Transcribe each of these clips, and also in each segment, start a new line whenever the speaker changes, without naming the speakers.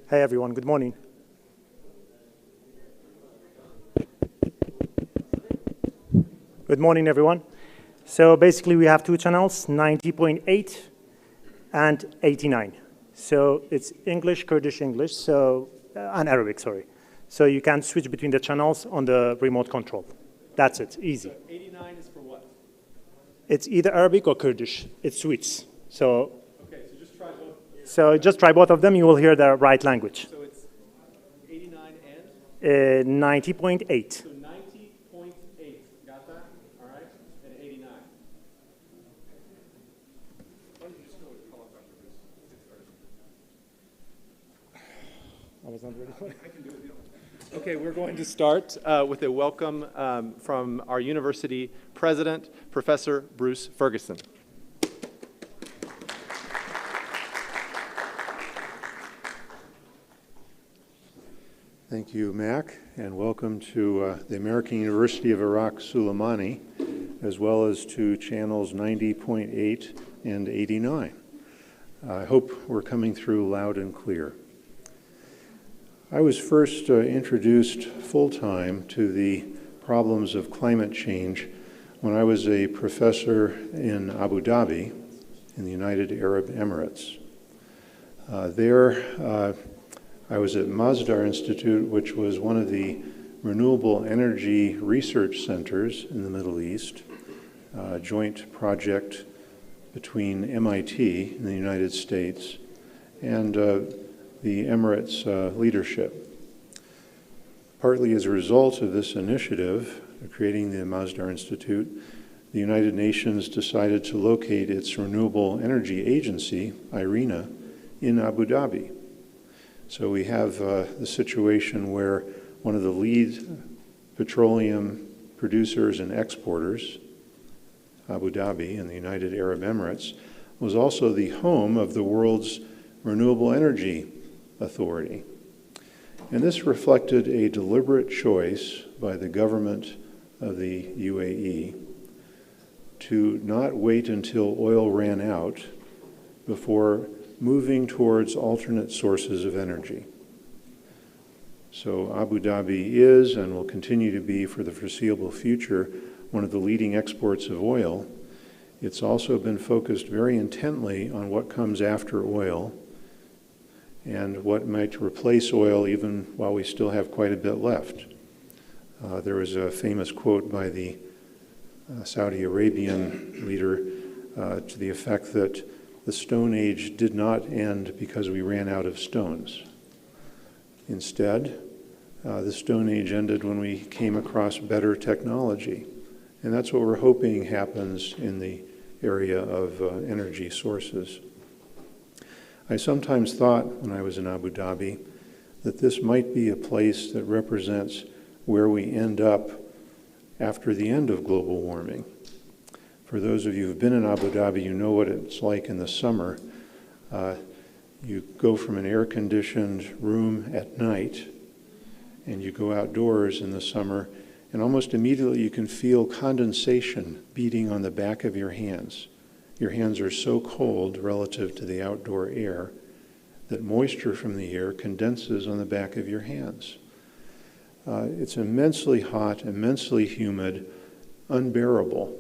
Hey everyone, good morning. Good morning everyone. So basically we have two channels, 90.8 and 89. So it's English, Kurdish English, and Arabic, sorry. So you can switch between the channels on the remote control. That's it, easy.
So 89 is for what?
It's either Arabic or Kurdish. It switches.
Okay, so just try both.
So just try both of them, you will hear the right language.
So it's 89 and?
90.8.
So 90.8, got that? All right, and 89. Why don't you just go with the call up after this?
I was not ready for it.
I can do it. Okay, we're going to start with a welcome from our university president, Professor Bruce Ferguson.
Thank you, Mac, and welcome to the American University of Iraq Sulaimani, as well as to channels 90.8 and 89. I hope we're coming through loud and clear. I was first introduced full-time to the problems of climate change when I was a professor in Abu Dhabi in the United Arab Emirates. There, I was at Masdar Institute, which was one of the renewable energy research centers in the Middle East, a joint project between MIT in the United States and the Emirates leadership. Partly as a result of this initiative, creating the Masdar Institute, the United Nations decided to locate its renewable energy agency, IRENA, in Abu Dhabi. So we have the situation where one of the lead petroleum producers and exporters, Abu Dhabi in the United Arab Emirates, was also the home of the world's renewable energy authority. And this reflected a deliberate choice by the government of the UAE to not wait until oil ran out before moving towards alternate sources of energy. So Abu Dhabi is and will continue to be for the foreseeable future one of the leading exports of oil. It's also been focused very intently on what comes after oil and what might replace oil even while we still have quite a bit left. There was a famous quote by the Saudi Arabian leader to the effect that the Stone Age did not end because we ran out of stones. Instead, the Stone Age ended when we came across better technology. And that's what we're hoping happens in the area of energy sources. I sometimes thought when I was in Abu Dhabi that this might be a place that represents where we end up after the end of global warming. For those of you who've been in Abu Dhabi, you know what it's like in the summer. You go from an air-conditioned room at night and you go outdoors in the summer, and almost immediately you can feel condensation beating on the back of your hands. Your hands are so cold relative to the outdoor air that moisture from the air condenses on the back of your hands. It's immensely hot, immensely humid, unbearable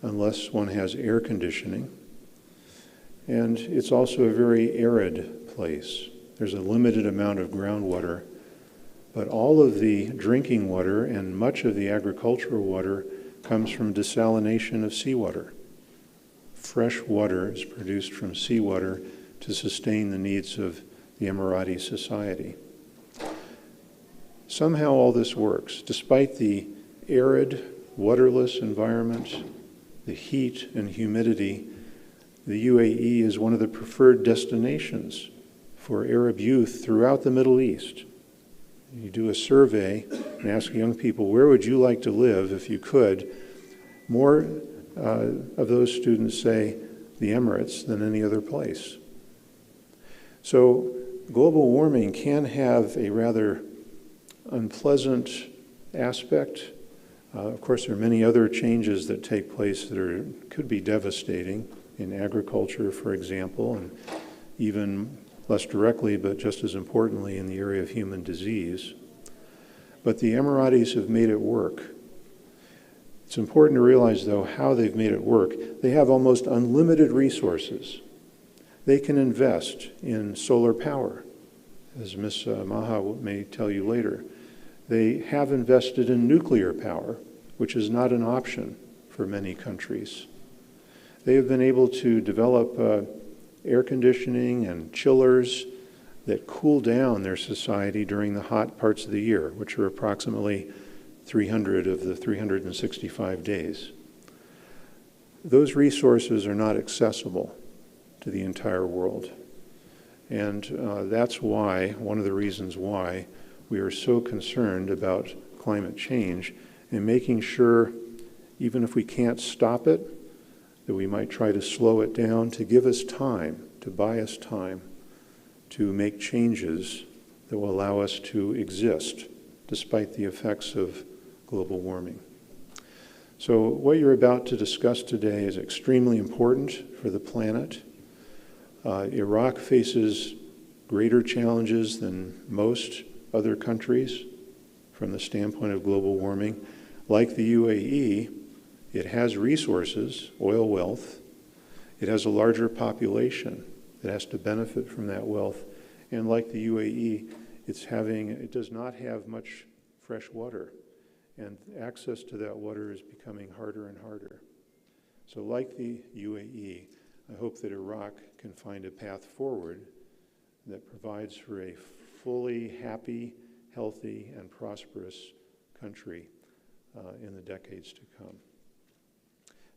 unless one has air conditioning. And it's also a very arid place. There's a limited amount of groundwater, but all of the drinking water and much of the agricultural water comes from desalination of seawater. Fresh water is produced from seawater to sustain the needs of the Emirati society. Somehow all this works. Despite the arid, waterless environment, the heat and humidity, the UAE is one of the preferred destinations for Arab youth throughout the Middle East. You do a survey and ask young people, where would you like to live if you could? More of those students say the Emirates than any other place. So global warming can have a rather unpleasant aspect. Of course, there are many other changes that take place that could be devastating in agriculture, for example, and even less directly, but just as importantly in the area of human disease. But the Emiratis have made it work. It's important to realize, though, how they've made it work. They have almost unlimited resources. They can invest in solar power, as Ms. Maha may tell you later. They have invested in nuclear power, which is not an option for many countries. They have been able to develop air conditioning and chillers that cool down their society during the hot parts of the year, which are approximately 300 of the 365 days. Those resources are not accessible to the entire world. And that's why, one of the reasons why, we are so concerned about climate change and making sure, even if we can't stop it, that we might try to slow it down to give us time, to buy us time to make changes that will allow us to exist despite the effects of global warming. So what you're about to discuss today is extremely important for the planet. Iraq faces greater challenges than most other countries from the standpoint of global warming. Like the UAE, it has resources, oil wealth. It has a larger population that has to benefit from that wealth. And like the UAE, it does not have much fresh water. And access to that water is becoming harder and harder. So like the UAE, I hope that Iraq can find a path forward that provides for a fully happy, healthy, and prosperous country in the decades to come.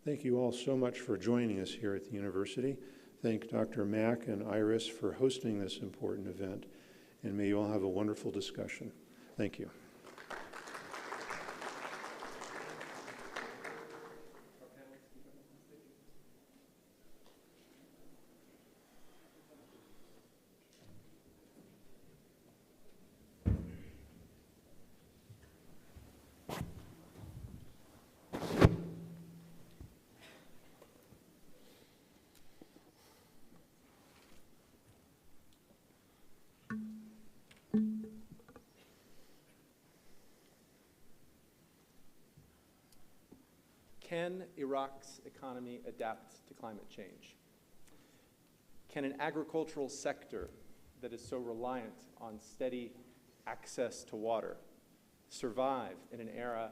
Thank you all so much for joining us here at the university. Thank Dr. Mack and AUIS for hosting this important event, and may you all have a wonderful discussion. Thank you.
Can Iraq's economy adapt to climate change? Can an agricultural sector that is so reliant on steady access to water survive in an era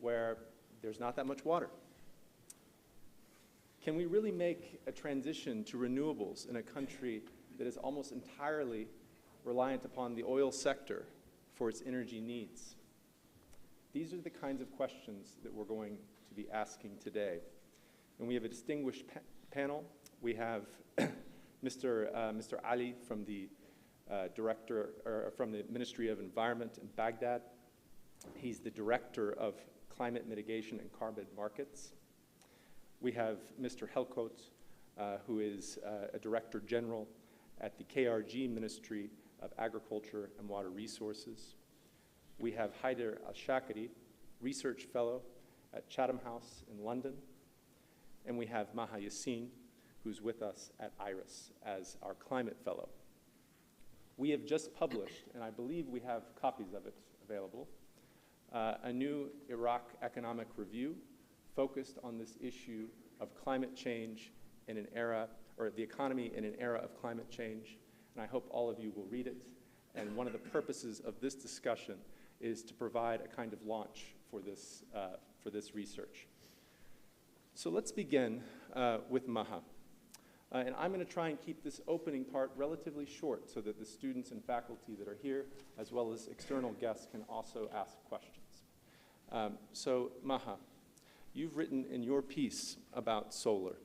where there's not that much water? Can we really make a transition to renewables in a country that is almost entirely reliant upon the oil sector for its energy needs? These are the kinds of questions that we're going to be asking today. And we have a distinguished panel. We have Mr. Ali from the from the Ministry of Environment in Baghdad. He's the Director of Climate Mitigation and Carbon Markets. We have Mr. Helkot, who is a Director General at the KRG Ministry of Agriculture and Water Resources. We have Haider Al-Shakari, Research Fellow at Chatham House in London. And we have Maha Yassin, who's with us at AUIS as our Climate Fellow. We have just published, and I believe we have copies of it available, a new Iraq economic review focused on this issue of climate change in an era, or the economy in an era of climate change. And I hope all of you will read it. And one of the purposes of this discussion is to provide a kind of launch for this research. So let's begin with Maha. And I'm going to try and keep this opening part relatively short so that the students and faculty that are here, as well as external guests, can also ask questions. So Maha, you've written in your piece about solar.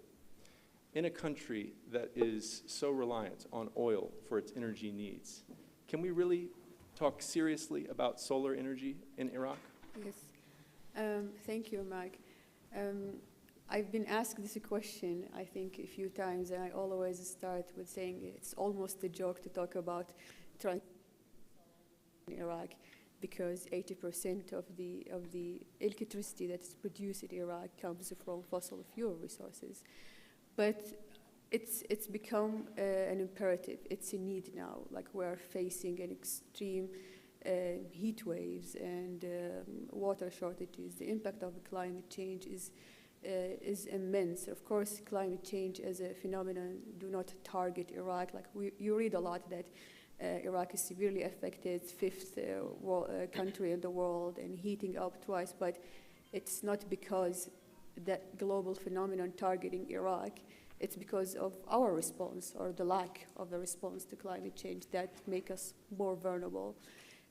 In a country that is so reliant on oil for its energy needs, can we really talk seriously about solar energy in Iraq?
Yes. Thank you, Mike. I've been asked this question, I think, a few times, and I always start with saying it's almost a joke to talk about in Iraq, because 80% of the electricity that is produced in Iraq comes from fossil fuel resources. But it's become an imperative. It's a need now. Like we're facing an extreme heat waves and water shortages. The impact of climate change is immense. Of course, climate change as a phenomenon do not target Iraq. Like you read a lot that Iraq is severely affected, fifth country in the world, and heating up twice. But it's not because that global phenomenon targeting Iraq. It's because of our response or the lack of a response to climate change that make us more vulnerable.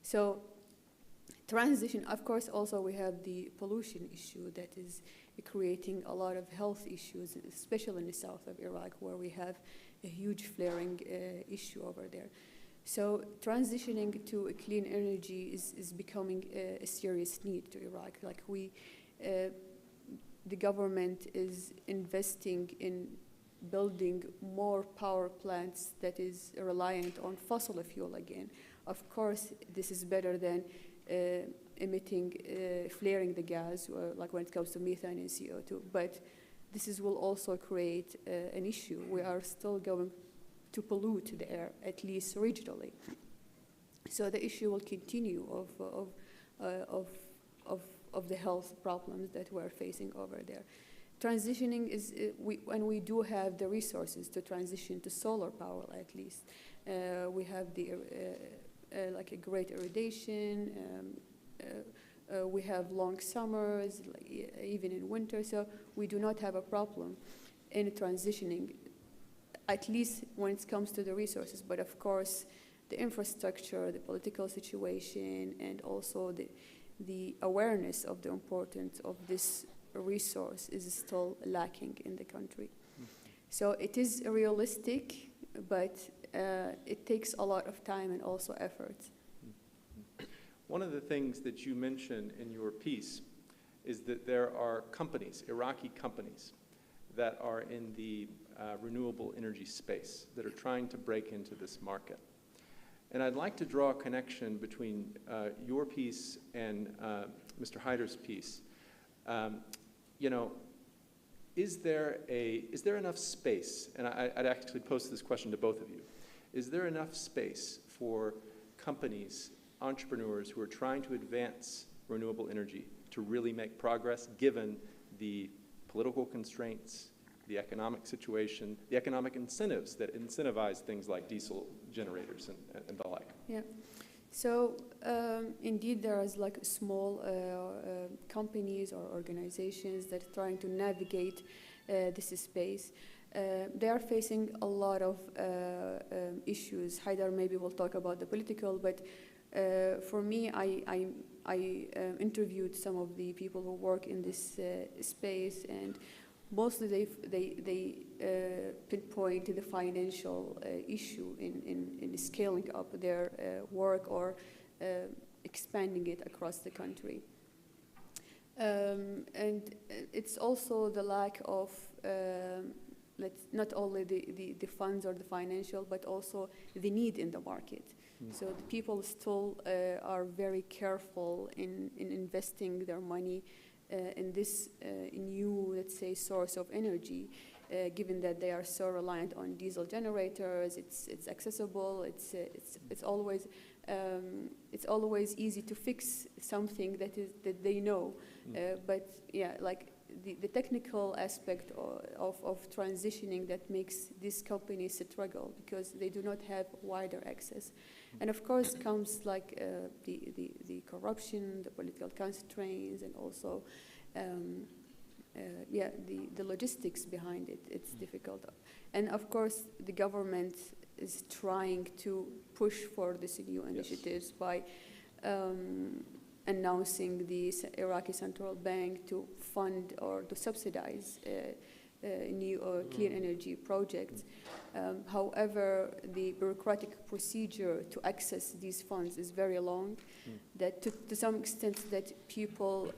So transition, of course, also we have the pollution issue that is creating a lot of health issues, especially in the south of Iraq, where we have a huge flaring issue over there. So transitioning to a clean energy is becoming a serious need to Iraq. Like the government is investing in building more power plants that is reliant on fossil fuel again. Of course, this is better than flaring the gas, like when it comes to methane and CO2. But this will also create an issue. We are still going to pollute the air, at least regionally. So the issue will continue of the health problems that we're facing over there. Transitioning is, when we do have the resources to transition to solar power, at least. We have the like a great irradiation. We have long summers, like, even in winter. So we do not have a problem in transitioning, at least when it comes to the resources. But of course, the infrastructure, the political situation, and also the awareness of the importance of this resource is still lacking in the country. So it is realistic, but it takes a lot of time and also effort.
One of the things that you mention in your piece is that there are companies, Iraqi companies, that are in the renewable energy space that are trying to break into this market. And I'd like to draw a connection between your piece and Mr. Hyder's piece. You know, is there enough space, and I'd actually pose this question to both of you, is there enough space for companies, entrepreneurs who are trying to advance renewable energy to really make progress given the political constraints, the economic situation, the economic incentives that incentivize things like diesel generators and the like?
Yeah. So indeed, there is like small companies or organizations that are trying to navigate this space. They are facing a lot of issues. Haider maybe will talk about the political, but for me, I interviewed some of the people who work in this space, and mostly they pinpoint to the financial issue in scaling up their work or expanding it across the country. And it's also the lack of not only the funds or the financial, but also the need in the market. So the people still are very careful in investing their money in this new, let's say, source of energy, given that they are so reliant on diesel generators. It's accessible. It's always easy to fix something that they know. But yeah, like the technical aspect of transitioning that makes these companies struggle because they do not have wider access. And of course comes like the corruption, the political constraints, and also the logistics behind it. It's difficult. And of course the government is trying to push for these new initiatives by announcing the Iraqi Central Bank to fund or to subsidize new clean energy projects. However, the bureaucratic procedure to access these funds is very long, that to some extent that people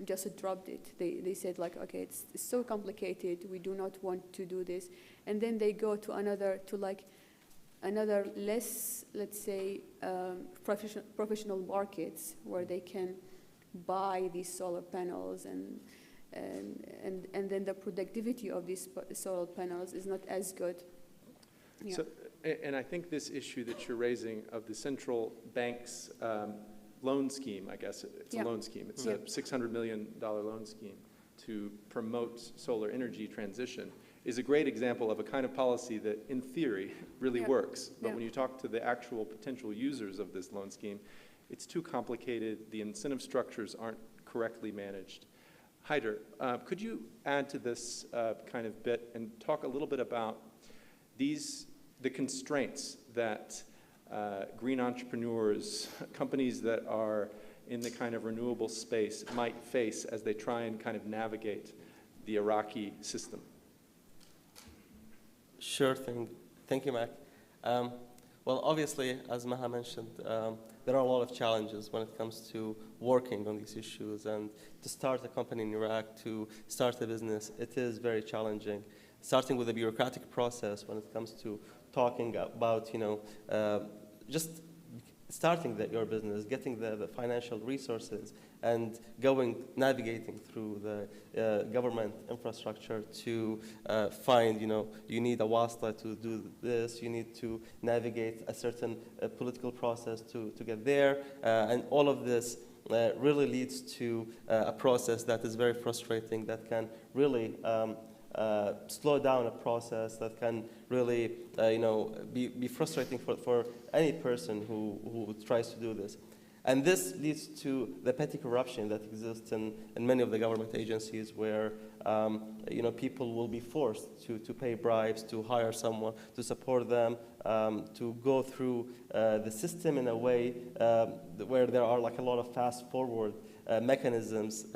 just dropped it. They said like, okay, it's so complicated, we do not want to do this. And then they go to another less, let's say, professional markets where they can buy these solar panels and and then the productivity of these solar panels is not as good. Yeah.
So, and I think this issue that you're raising of the central bank's loan scheme, I guess it's a loan scheme. It's a $600 million loan scheme to promote solar energy transition is a great example of a kind of policy that, in theory, really works. But when you talk to the actual potential users of this loan scheme, it's too complicated. The incentive structures aren't correctly managed. Haider, could you add to this kind of bit and talk a little bit about the constraints that green entrepreneurs, companies that are in the kind of renewable space might face as they try and kind of navigate the Iraqi system?
Sure thing. Thank you, Mac. Well, obviously, as Maha mentioned, there are a lot of challenges when it comes to working on these issues. And to start a company in Iraq, to start a business, it is very challenging. Starting with the bureaucratic process when it comes to talking about, just starting your business, getting the financial resources, and navigating through the government infrastructure to find, you need a wasta to do this, you need to navigate a certain political process to get there, and all of this really leads to a process that is very frustrating, that can really slow down a process, that can really, be frustrating for any person who tries to do this. And this leads to the petty corruption that exists in many of the government agencies where, people will be forced to pay bribes, to hire someone, to support them, to go through the system in a way where there are like a lot of fast-forward mechanisms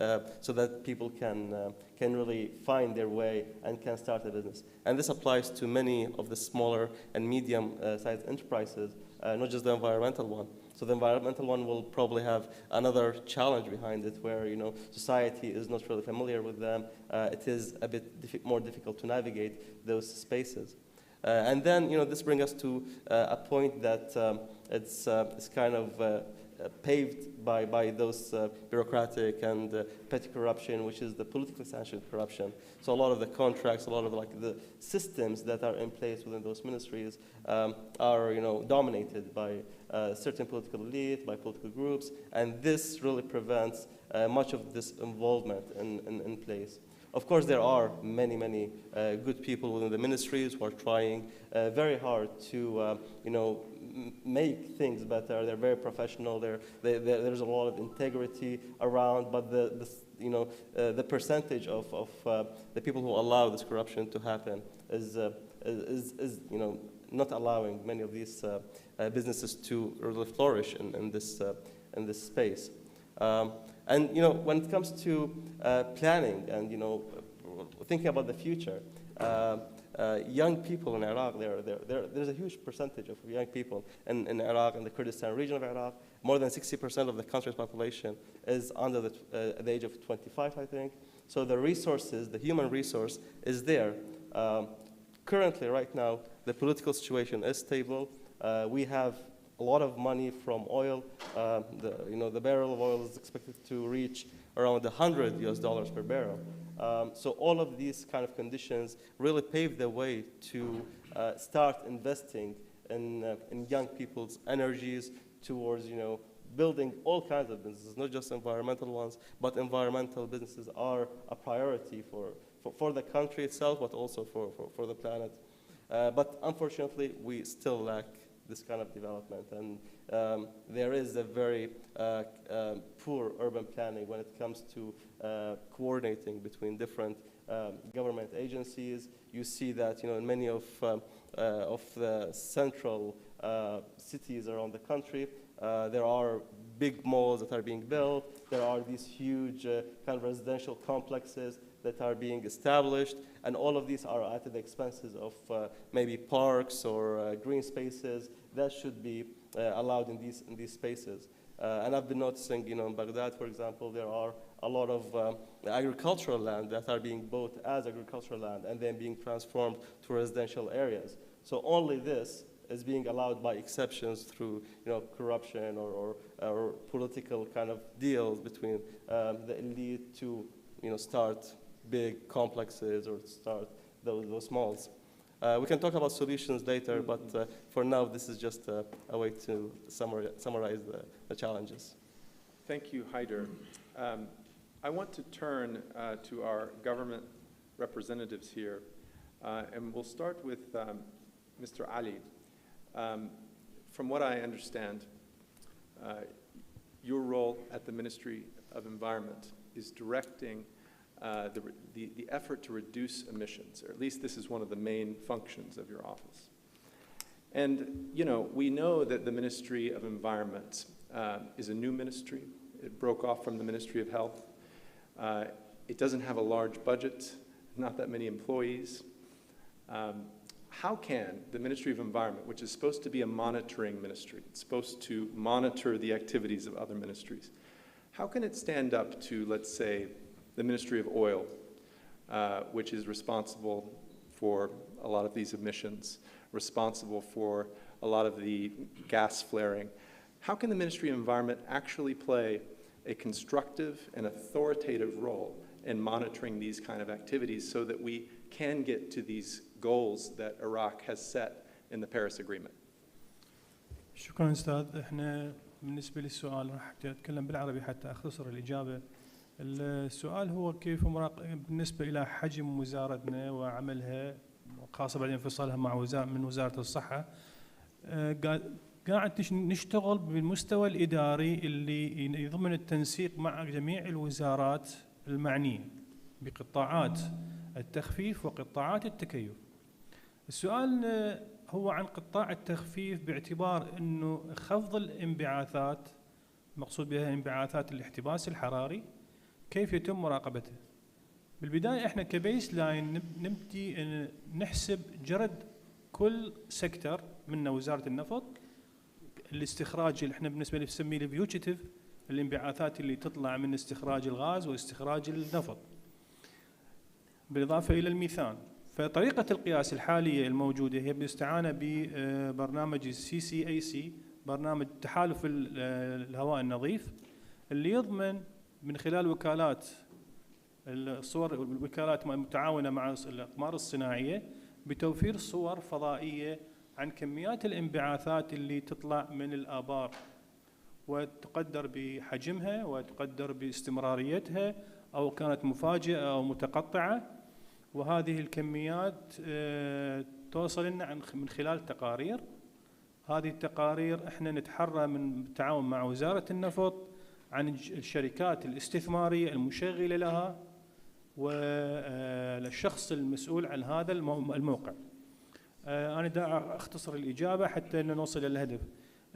so that people can really find their way and can start a business. And this applies to many of the smaller and medium-sized enterprises, not just the environmental one. So the environmental one will probably have another challenge behind it where, society is not really familiar with them. It is a bit more difficult to navigate those spaces. And then, this brings us to a point that it's kind of paved by those bureaucratic and petty corruption, which is the politically sanctioned corruption. So a lot of the contracts, a lot of the systems that are in place within those ministries are dominated by certain political elite, by political groups, and this really prevents much of this involvement in place. Of course, there are many good people within the ministries who are trying very hard to make things better. They're very professional. There's a lot of integrity around, but the percentage of the people who allow this corruption to happen is not allowing many of these businesses to really flourish in this space. And when it comes to planning and thinking about the future, young people in Iraq, there's a huge percentage of young people in Iraq and the Kurdistan region of Iraq. More than 60% of the country's population is under the age of 25, I think. So the resources, the human resource, is there. Currently, right now, the political situation is stable. We have a lot of money from oil. The barrel of oil is expected to reach around $100 per barrel. So all of these kind of conditions really pave the way to start investing in young people's energies towards, building all kinds of businesses, not just environmental ones, but environmental businesses are a priority for the country itself, but also for the planet. But unfortunately, we still lack this kind of development, and there is a very poor urban planning when it comes to coordinating between different government agencies. You see that in many of the central cities around the country, there are big malls that are being built. There are these huge kind of residential complexes that are being established, and all of these are at the expenses of maybe parks or green spaces that should be allowed in these spaces. And I've been noticing, in Baghdad, for example, there are a lot of agricultural land that are being bought as agricultural land and then being transformed to residential areas. So only this is being allowed by exceptions through, corruption or political kind of deals between the elite to start big complexes or start those malls. We can talk about solutions later, but for now, this is just a way to summarize the challenges.
Thank you, Haider. I want to turn to our government representatives here, and we'll start with Mr. Ali. From what I understand, your role at the Ministry of Environment is directing the effort to reduce emissions, or at least this is one of the main functions of your office. And, we know that the Ministry of Environment is a new ministry. It broke off from the Ministry of Health. It doesn't have a large budget, not that many employees. How can the Ministry of Environment, which is supposed to be a monitoring ministry, it's supposed to monitor the activities of other ministries, how can it stand up to, let's say, the Ministry of Oil, which is responsible for a lot of these emissions, responsible for a lot of the gas flaring? How can the Ministry of Environment actually play a constructive and authoritative role in monitoring these kind of activities so that we can get to these goals that Iraq has set in the Paris Agreement?
شكرا أستاذ. احنا بالنسبة للسؤال راح أتكلم بالعربي حتى أختصر الإجابة. السؤال هو كيف بالنسبة إلى حجم وزارتنا وعملها خاصة بعد انفصالها من وزارة الصحة، قاعد نشتغل بالمستوى الإداري اللي يضمن التنسيق مع جميع الوزارات المعنية بقطاعات التخفيف وقطاعات التكيف. السؤال هو عن قطاع التخفيف باعتبار أنه خفض الانبعاثات، مقصود بها انبعاثات الاحتباس الحراري، كيف يتم مراقبته؟ بالبداية احنا كبيس لاين نبدي نحسب جرد كل سيكتور من وزارة النفط، الاستخراج اللي احنا بالنسبة لي نسميه الفيوتشيتيف، الانبعاثات اللي تطلع من استخراج الغاز واستخراج النفط، بالإضافة إلى الميثان. فطريقة القياس الحالية الموجودة هي بالاستعانة ببرنامج CCAC، برنامج تحالف الهواء النظيف، اللي يضمن من خلال وكالات الصور، الوكالات متعاونة مع الأقمار الصناعية بتوفير صور فضائية عن كميات الانبعاثات اللي تطلع من الآبار، وتقدر بحجمها وتقدر باستمراريتها أو كانت مفاجئة أو متقطعة. وهذه الكميات توصل لنا من خلال تقارير. هذه التقارير احنا نتحرى من التعاون مع وزارة النفط عن الشركات الاستثمارية المشغلة لها والشخص المسؤول عن هذا الموقع. أنا دا أختصر الإجابة حتى نوصل للهدف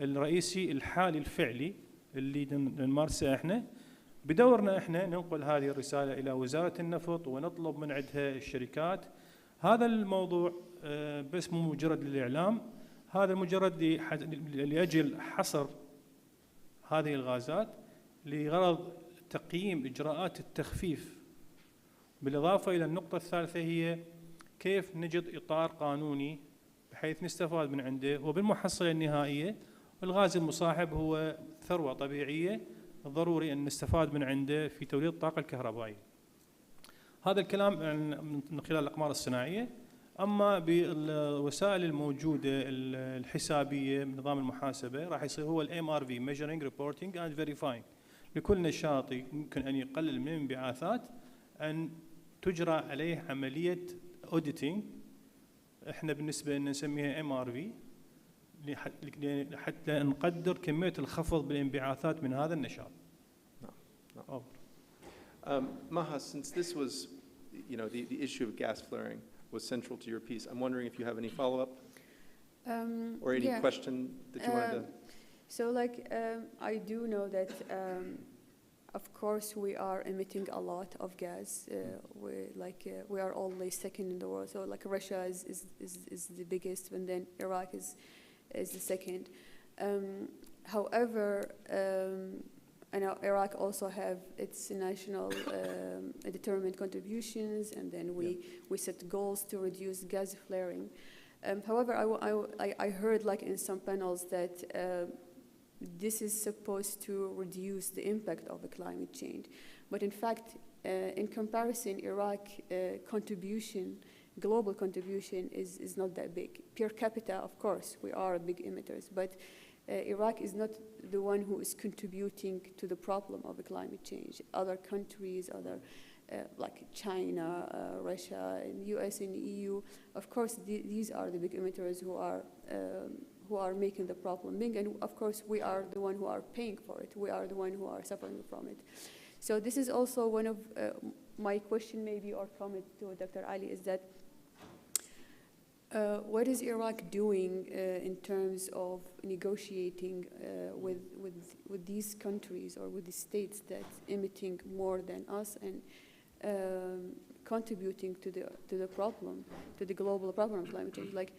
الرئيسي الحالي الفعلي اللي نمارسه احنا. بدورنا احنا ننقل هذه الرسالة إلى وزارة النفط ونطلب من عندها الشركات. هذا الموضوع بس مو مجرد للإعلام، هذا مجرد لأجل حصر هذه الغازات لغرض تقييم إجراءات التخفيف. بالإضافة إلى النقطة الثالثة هي كيف نجد إطار قانوني بحيث نستفاد من عنده، وبالمحصلة النهائية الغاز المصاحب هو ثروة طبيعية ضروري أن نستفاد من عنده في توليد الطاقة الكهربائية. هذا الكلام من خلال الأقمار الصناعية. أما بالوسائل الموجودة الحسابية من نظام المحاسبة راح يصير هو MRV Measuring Reporting and Verifying. لكل نشاط يمكن أن يقلل من الانبعاثات أن تجرى عليه عملية Auditing، إحنا بالنسبة لنا نسميها MRV، حتى نقدر كمية الخفض بالانبعاثات من هذا النشاط.
Maha, since this was, the issue of gas flaring was central to your piece, I'm wondering if you have any follow-up or any question that you wanted to.
So, I do know that, of course, we are emitting a lot of gas. We are only second in the world. So, Russia is the biggest, and then Iraq is the second. However, I know Iraq also have its national determined contributions, and then we set goals to reduce gas flaring. However, I heard in some panels that this is supposed to reduce the impact of the climate change. But in fact, In comparison, Iraq contribution, global contribution is not that big. Per capita, of course, we are big emitters, but Iraq is not the one who is contributing to the problem of climate change. Other countries, like China, Russia, and US and EU, of course, these are the big emitters who are making the problem big, and of course, we are the one who are paying for it. We are the one who are suffering from it. So this is also one of my question, maybe, or comment to Dr. Ali, is that what is Iraq doing in terms of negotiating with these countries or with the states that emitting more than us and contributing to the problem, to the global problem of climate change? Like,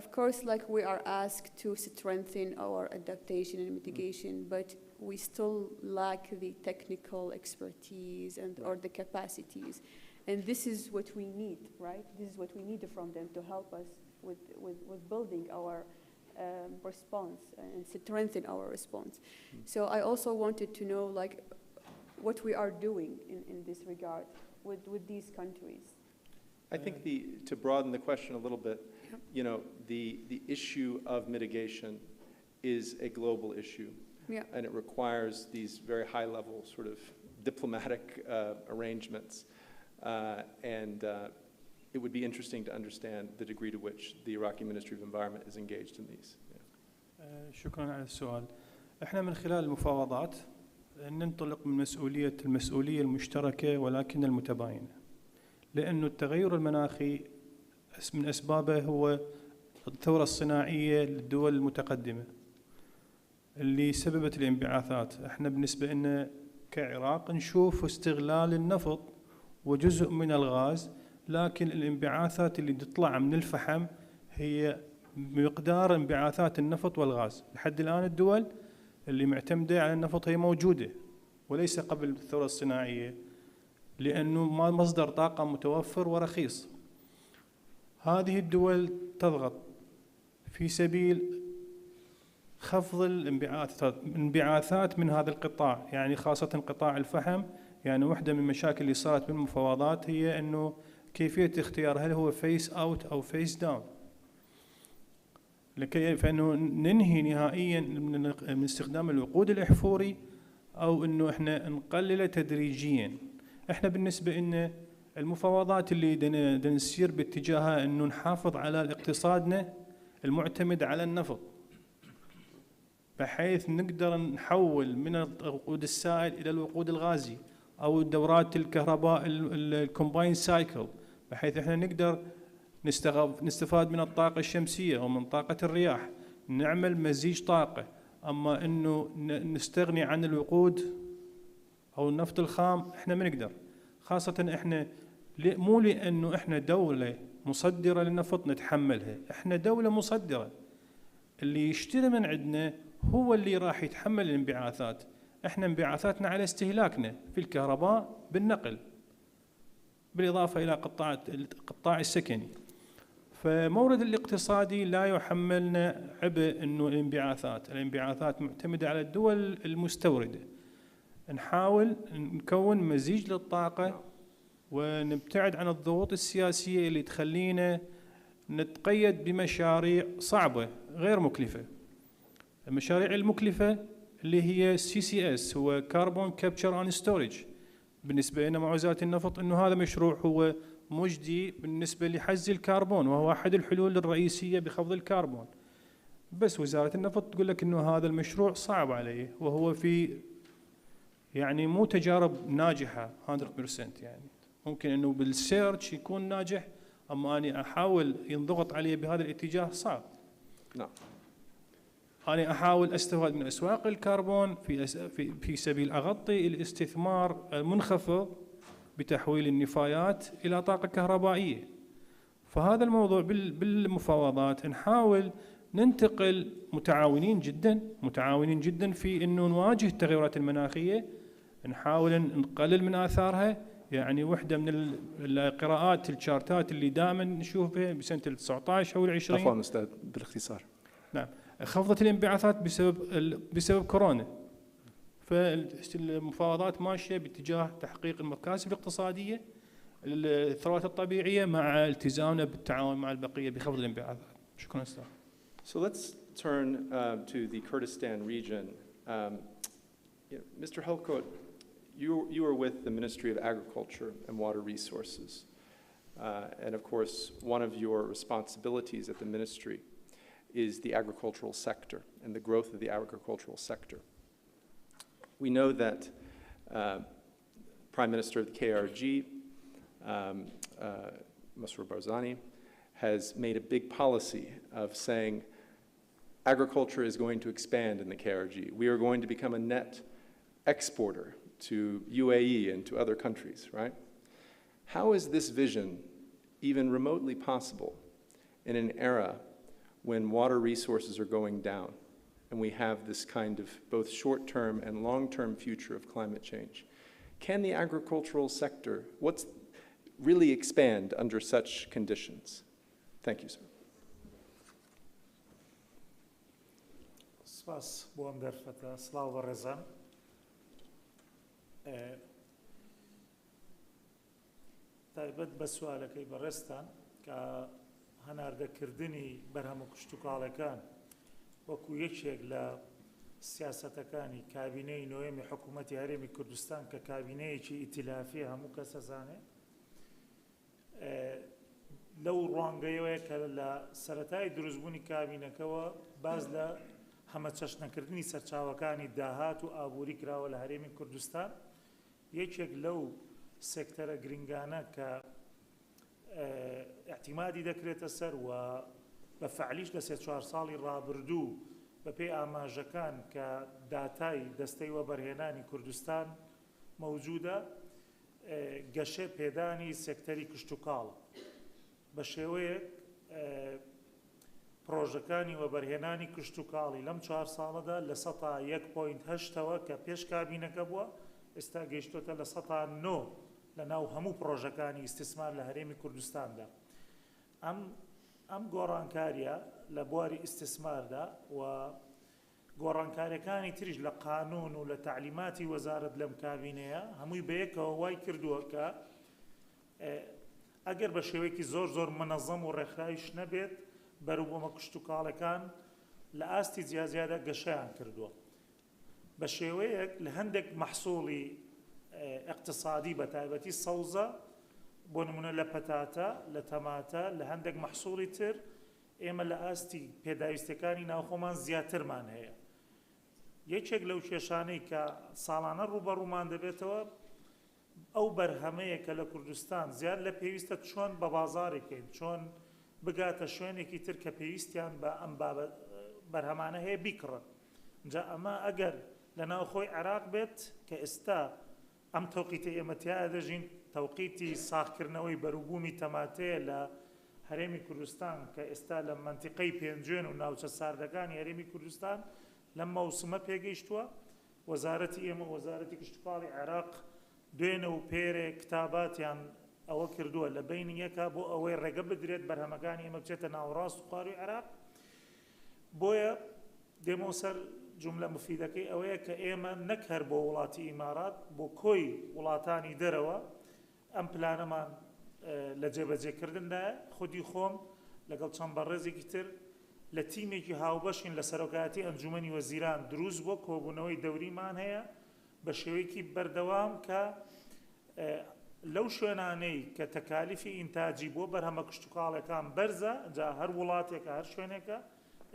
of course, like we are asked to strengthen our adaptation and mitigation, but we still lack the technical expertise or the capacities. And this is what we need, right? This is what we need from them to help us with building our response and strengthen our response. So I also wanted to know, like, what we are doing in this regard with these countries.
I think to broaden the question a little bit, you know, the issue of mitigation is a global issue.
Yeah.
And it requires these very high-level sort of diplomatic arrangements. It would be interesting to understand the degree to which the Iraqi Ministry of Environment is engaged in these.
شكرا على السؤال. احنا من خلال المفاوضات ننطلق من المسؤولية المشتركة ولكن المتباينة، لأنه التغير المناخي من أسبابه هو الثورة الصناعية للدول المتقدمة اللي سببت الانبعاثات. احنا بالنسبة لنا كعراق نشوف استغلال النفط وجزء من الغاز، لكن الانبعاثات اللي تطلع من الفحم هي بمقدار انبعاثات النفط والغاز. لحد الآن الدول اللي معتمدة على النفط هي موجودة وليس قبل الثورة الصناعية، لأنه مصدر طاقة متوفر ورخيص. هذه الدول تضغط في سبيل خفض الانبعاثات من هذا القطاع، يعني خاصة قطاع الفحم. يعني واحدة من المشاكل اللي صارت بالمفاوضات هي أنه كيفية اختيار هل هو فيس أوت أو فيس داون، لكي فإنه ننهي نهائيا من استخدام الوقود الأحفوري أو أنه إحنا نقلله تدريجيا. إحنا بالنسبة لنا المفاوضات اللي بدنا نسير باتجاهها أنه نحافظ على اقتصادنا المعتمد على النفط، بحيث نقدر نحول من الوقود السائل إلى الوقود الغازي أو دورات الكهرباء الكومباين سايكل، بحيث إحنا نقدر نستفاد من الطاقة الشمسية أو من طاقة الرياح، نعمل مزيج طاقة. أما إنه نستغني عن الوقود أو النفط الخام إحنا ما نقدر، خاصة إحنا مو لأنه إحنا دولة مصدرة للنفط نتحملها، إحنا دولة مصدرة، اللي يشتري من عندنا هو اللي راح يتحمل الانبعاثات. إحنا انبعاثاتنا على استهلاكنا في الكهرباء بالنقل، بالإضافة إلى القطاع السكني. فمورد الاقتصادي لا يحملنا عبء إنه الانبعاثات معتمدة على الدول المستوردة. نحاول نكون مزيج للطاقة ونبتعد عن الضغوط السياسية اللي تخلينا نتقيد بمشاريع صعبة غير مكلفة. المشاريع المكلفة اللي هي CCS هو Carbon Capture and Storage. بالنسبة لنا مع وزارة النفط إنه هذا مشروع هو مجدي بالنسبة لحز الكربون، وهو أحد الحلول الرئيسية بخفض الكربون. بس وزارة النفط تقول لك إنه هذا المشروع صعب عليه، وهو في يعني مو تجارب ناجحة 100%. يعني ممكن إنه بالسيرش يكون ناجح، أما أنا أحاول ينضغط عليه بهذا الاتجاه صعب.
نعم.
أنا أحاول أستفاد من أسواق الكربون في سبيل أغطي الاستثمار المنخفض بتحويل النفايات إلى طاقة كهربائية. فهذا الموضوع بالمفاوضات نحاول ننتقل متعاونين جدا في إنه نواجه التغيرات المناخية، نحاول نقلل من آثارها. يعني واحدة من القراءات الشارتات اللي دائما نشوفها بسنة 19 أو 20.
عفوا أستاذ بالاختصار.
نعم، خفضت الانبعاثات بسبب كورونا. فالمفاوضات ماشيه باتجاه تحقيق المكاسب الاقتصاديه الثروات الطبيعيه مع التزامنا بالتعاون مع البقيه بخفض الانبعاثات. شكرا استاذ.
So let's turn to the Kurdistan region. Mr. Helkot, you are with the Ministry of Agriculture and Water Resources. And of course, one of your responsibilities at the ministry is the agricultural sector and the growth of the agricultural sector. We know that Prime Minister of the KRG, Masroor Barzani, has made a big policy of saying agriculture is going to expand in the KRG. We are going to become a net exporter to UAE and to other countries, right? How is this vision even remotely possible in an era when water resources are going down and we have this kind of both short-term and long-term future of climate change? Can the agricultural sector really expand under such conditions? Thank you, sir.
سپاس بۆ ئەم دەرفەتە سڵاو بەڕێزان. تایبەت بە سوالەکەی بەڕێستان کە هەناردەکردنی بەرهەم و کشتتوکاڵەکان وەکو یەکێک لە سیاسەتەکانی کابینەی نوێمی حکوومەتی هەرێمی کوردستان کە کابینەیەکی ئیتیلافی هەموو کەس ئەزانێت لەو ڕوانگەیەوەیە کە لە سەرەتای دروستبوونی کابینەکەەوە باز لە هەمە چەشنەکردنی سەرچاوەکانی داهات و ئابووری کراوە لە هەرێمی کوردستان. یەکێک لەو سێکتەرە گرنگانە کە احتیمادی دەکرێتە سەر و بە فعلیش لە 3-4 ساڵی ڕابردوو بە پێی ئاماژەکان کە داتای دەستەی وەبەرهێنانی کوردستان مەوجودە گەشە پێدانی سێکتەری کشتتوکاڵ بە شێوەیەک پرۆژەکانی وەبەرهێنانی کشتتوکاڵی لەم 4 ساڵەدا لە 1.8ەوە کە پێش کابینەکە بووە ئێستا گەیشتۆتە لە 9 لە ناو هەموو پرۆژەکانی ئیستثمار لە هەرێمی کوردستاندا. ئەم گۆڕانکاریە لە بواری ئیستثماردا و گۆڕانکاریەکانی تریش لە قانون و لە تعلیماتی وەزارەت لەم کابینەیە هەمووی بەیەکەوە وای کردووە کە ئەگەر بە شێوەیەکی زۆر منەظەم و ڕێکخراویش نەبێت بەروبوومە کشتتوکاڵەکان لە ئاستی جیازیادا گەشەیان کردووە بە شێوەیەک لە هەندێک مەحسوڵی اقتصادی بە تایبەتی سەوزە بۆ نمونە لە پەتاتە لە تەماتە لە هەندێک مەحسوڵی تر ئێمە لە ئاستی پێداویستەکانی ناوخۆمان زیاترمان هەیە. یەکێک لەو کێشانەی کە ساڵانە ڕوبەڕوومان دەبێتەوە ئەو بەرهەمەیە کە لە کوردستان زیاد لە پێویستە چۆن بە بازاڕی بکەین، چۆن بگاتە شوێنێکی تر کە پێویستیان بە ئەم بەرهەمانە هەیە بیکڕن. جا ئەمە ئەگەر لە ناوخۆی عێراق بێت کە ئێستا ئەم تەوقیتە ئێمەتیایە دەژین تەوقیتی ساخکردنەوەی بەروبوومی تەماتەیە لە هەرێمی کوردستان کە ئێستا لە منتیقەی پێنجێن و ناوچە ساردەکانی هەرێمی کوردستان لەم مەوسمە پێگەیشتووە. وەزارەتی ئێمە وەزارەتی کشتتوکاڵی عێراق دوێنە و پێرێ کتاباتیان ئەوە کردووە لە بینی یەکە بۆ ئەوەی ڕێگە بدرێت بەرهەمەکانی ئێمە بچێتە ناوڕاست و قاروی عێراق. بۆیە دێمە سەر جملە مفیدەکەی ئەوەیە کە ئێمە نەک هەر بۆ وڵاتی ئیمارات بۆ کۆی وڵاتانی دەرەوە ئەم پلانەمان لە جێبەجێکردندایە. خودی خۆم لەگەڵ چەند بەڕێزێکی تر لە تیمێکی هاوبەشین لە سەرۆکایەتی ئەنجومەنی وەزیران دروست بۆ کۆبوونەوەی دەوریمان هەیە بە شێوەیەکی بەردەوام کە لەو شوێنانەی کە تەکالیفی ئینتاجی بۆ بەرهەمە کشتتوکاڵەکان بەرزە جا هەر وڵاتێکە هەر شوێنێکە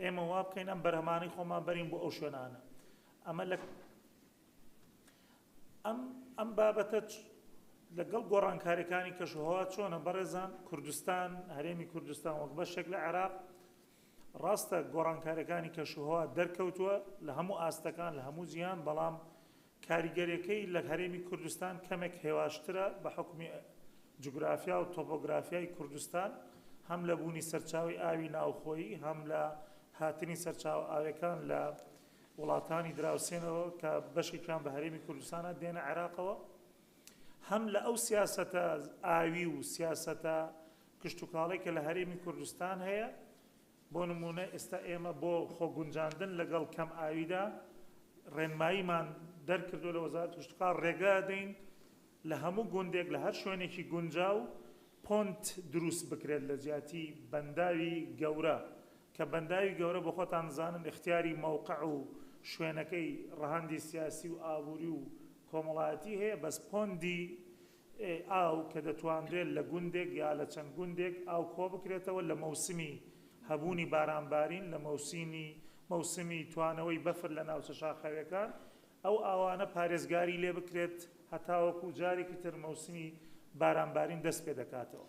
ئێمە وا بکەین ئەم بەرهەمانەی خۆمان بەرین بۆ ئەو شوێنانە. ئەمە ئەم بابەتە لەگەڵ گۆڕانکاریەکانی کەشوهەوا چۆنە بەڕێزان کوردستان هەرێمی کوردستان وەک بەشێک لە عێراق ڕاستە گۆڕانکاریەکانی کەشوهەوا دەرکەوتووە لە هەموو ئاستەکان لە هەموو جیهان، بەڵام کاریگەریەکەی لە هەرێمی کوردستان کەمێک هێواشترە بە حکمی جوگرافیا و تۆپۆگرافیای کوردستان، هەم لە بوونی سەرچاوی ئاوی ناوخۆیی، هەم لە هاتنی سەرچاو ئاوەکان لە وڵاتانی دراوسێنەوە کە بەشێکیان بە هەرێمی کوردستانە دێنە عێراقەوە، هەم لە ئەو سیاسەتە ئاوی و سیاسەتە کشتتوکاڵی کە لە هەرێمی کوردستان هەیە. بۆ نمونە ئێستا ئێمە بۆ خۆگونجاندن لەگەڵ کەم ئاویدا ڕێنماییمان دەرکردو لە وەزارەتی کشتوکاڵ ڕێگادەین لە هەموو گوندێک لە هەر شوێنێکی گونجاو پۆنت دروست بکرێت لە جیاتی بەنداوی گەورە کە بەنداوی گەورە بە خۆتان زانن اختیاری موقع و شوێنەکەی ڕەهەندی سیاسی و ئابووری و کۆمەڵایەتی هەیە بەس پۆندی ئاو کە دەتوانرێت لە گوندێک یا لە چەند گوندێک ئاو کۆ بکرێتەوە لە مەوسمی هەبوونی بارانبارین لە مەوسمی توانەوەی بەفر لە ناوچە شاخەویەکان ئەو ئاوانە پارێزگاری لێ بکرێت هەتاوەکو جارێکی تر مەوسمی بارانبارین دەست پێ دەکاتەوە.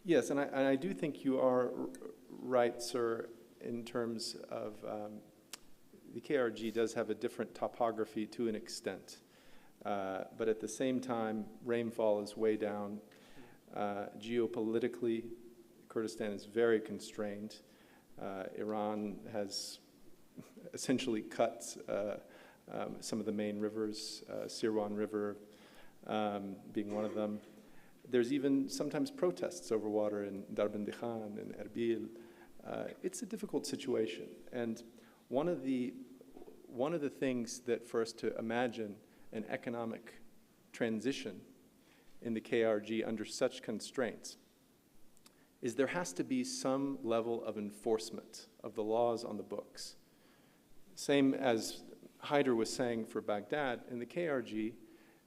Yes, and I do think you are right, sir, in terms of the KRG does have a different topography to an extent. But at the same time, rainfall is way down. Geopolitically, Kurdistan is very constrained. Iran has essentially cut some of the main rivers, Sirwan River being one of them. There's even sometimes protests over water in Darbandikhan and Erbil. It's a difficult situation. And one of the things that for us to imagine an economic transition in the KRG under such constraints is there has to be some level of enforcement of the laws on the books. Same as Haider was saying for Baghdad, in the KRG,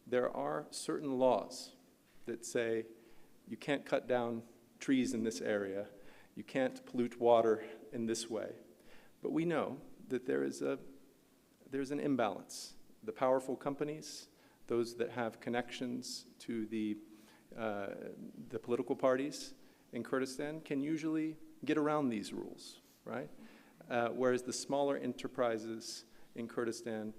there are certain laws that say you can't cut down trees in this area, you can't pollute water in this way. But we know that there's an imbalance. The powerful companies, those that have connections to the political parties in Kurdistan can usually get around these rules, right? Whereas the smaller enterprises in Kurdistan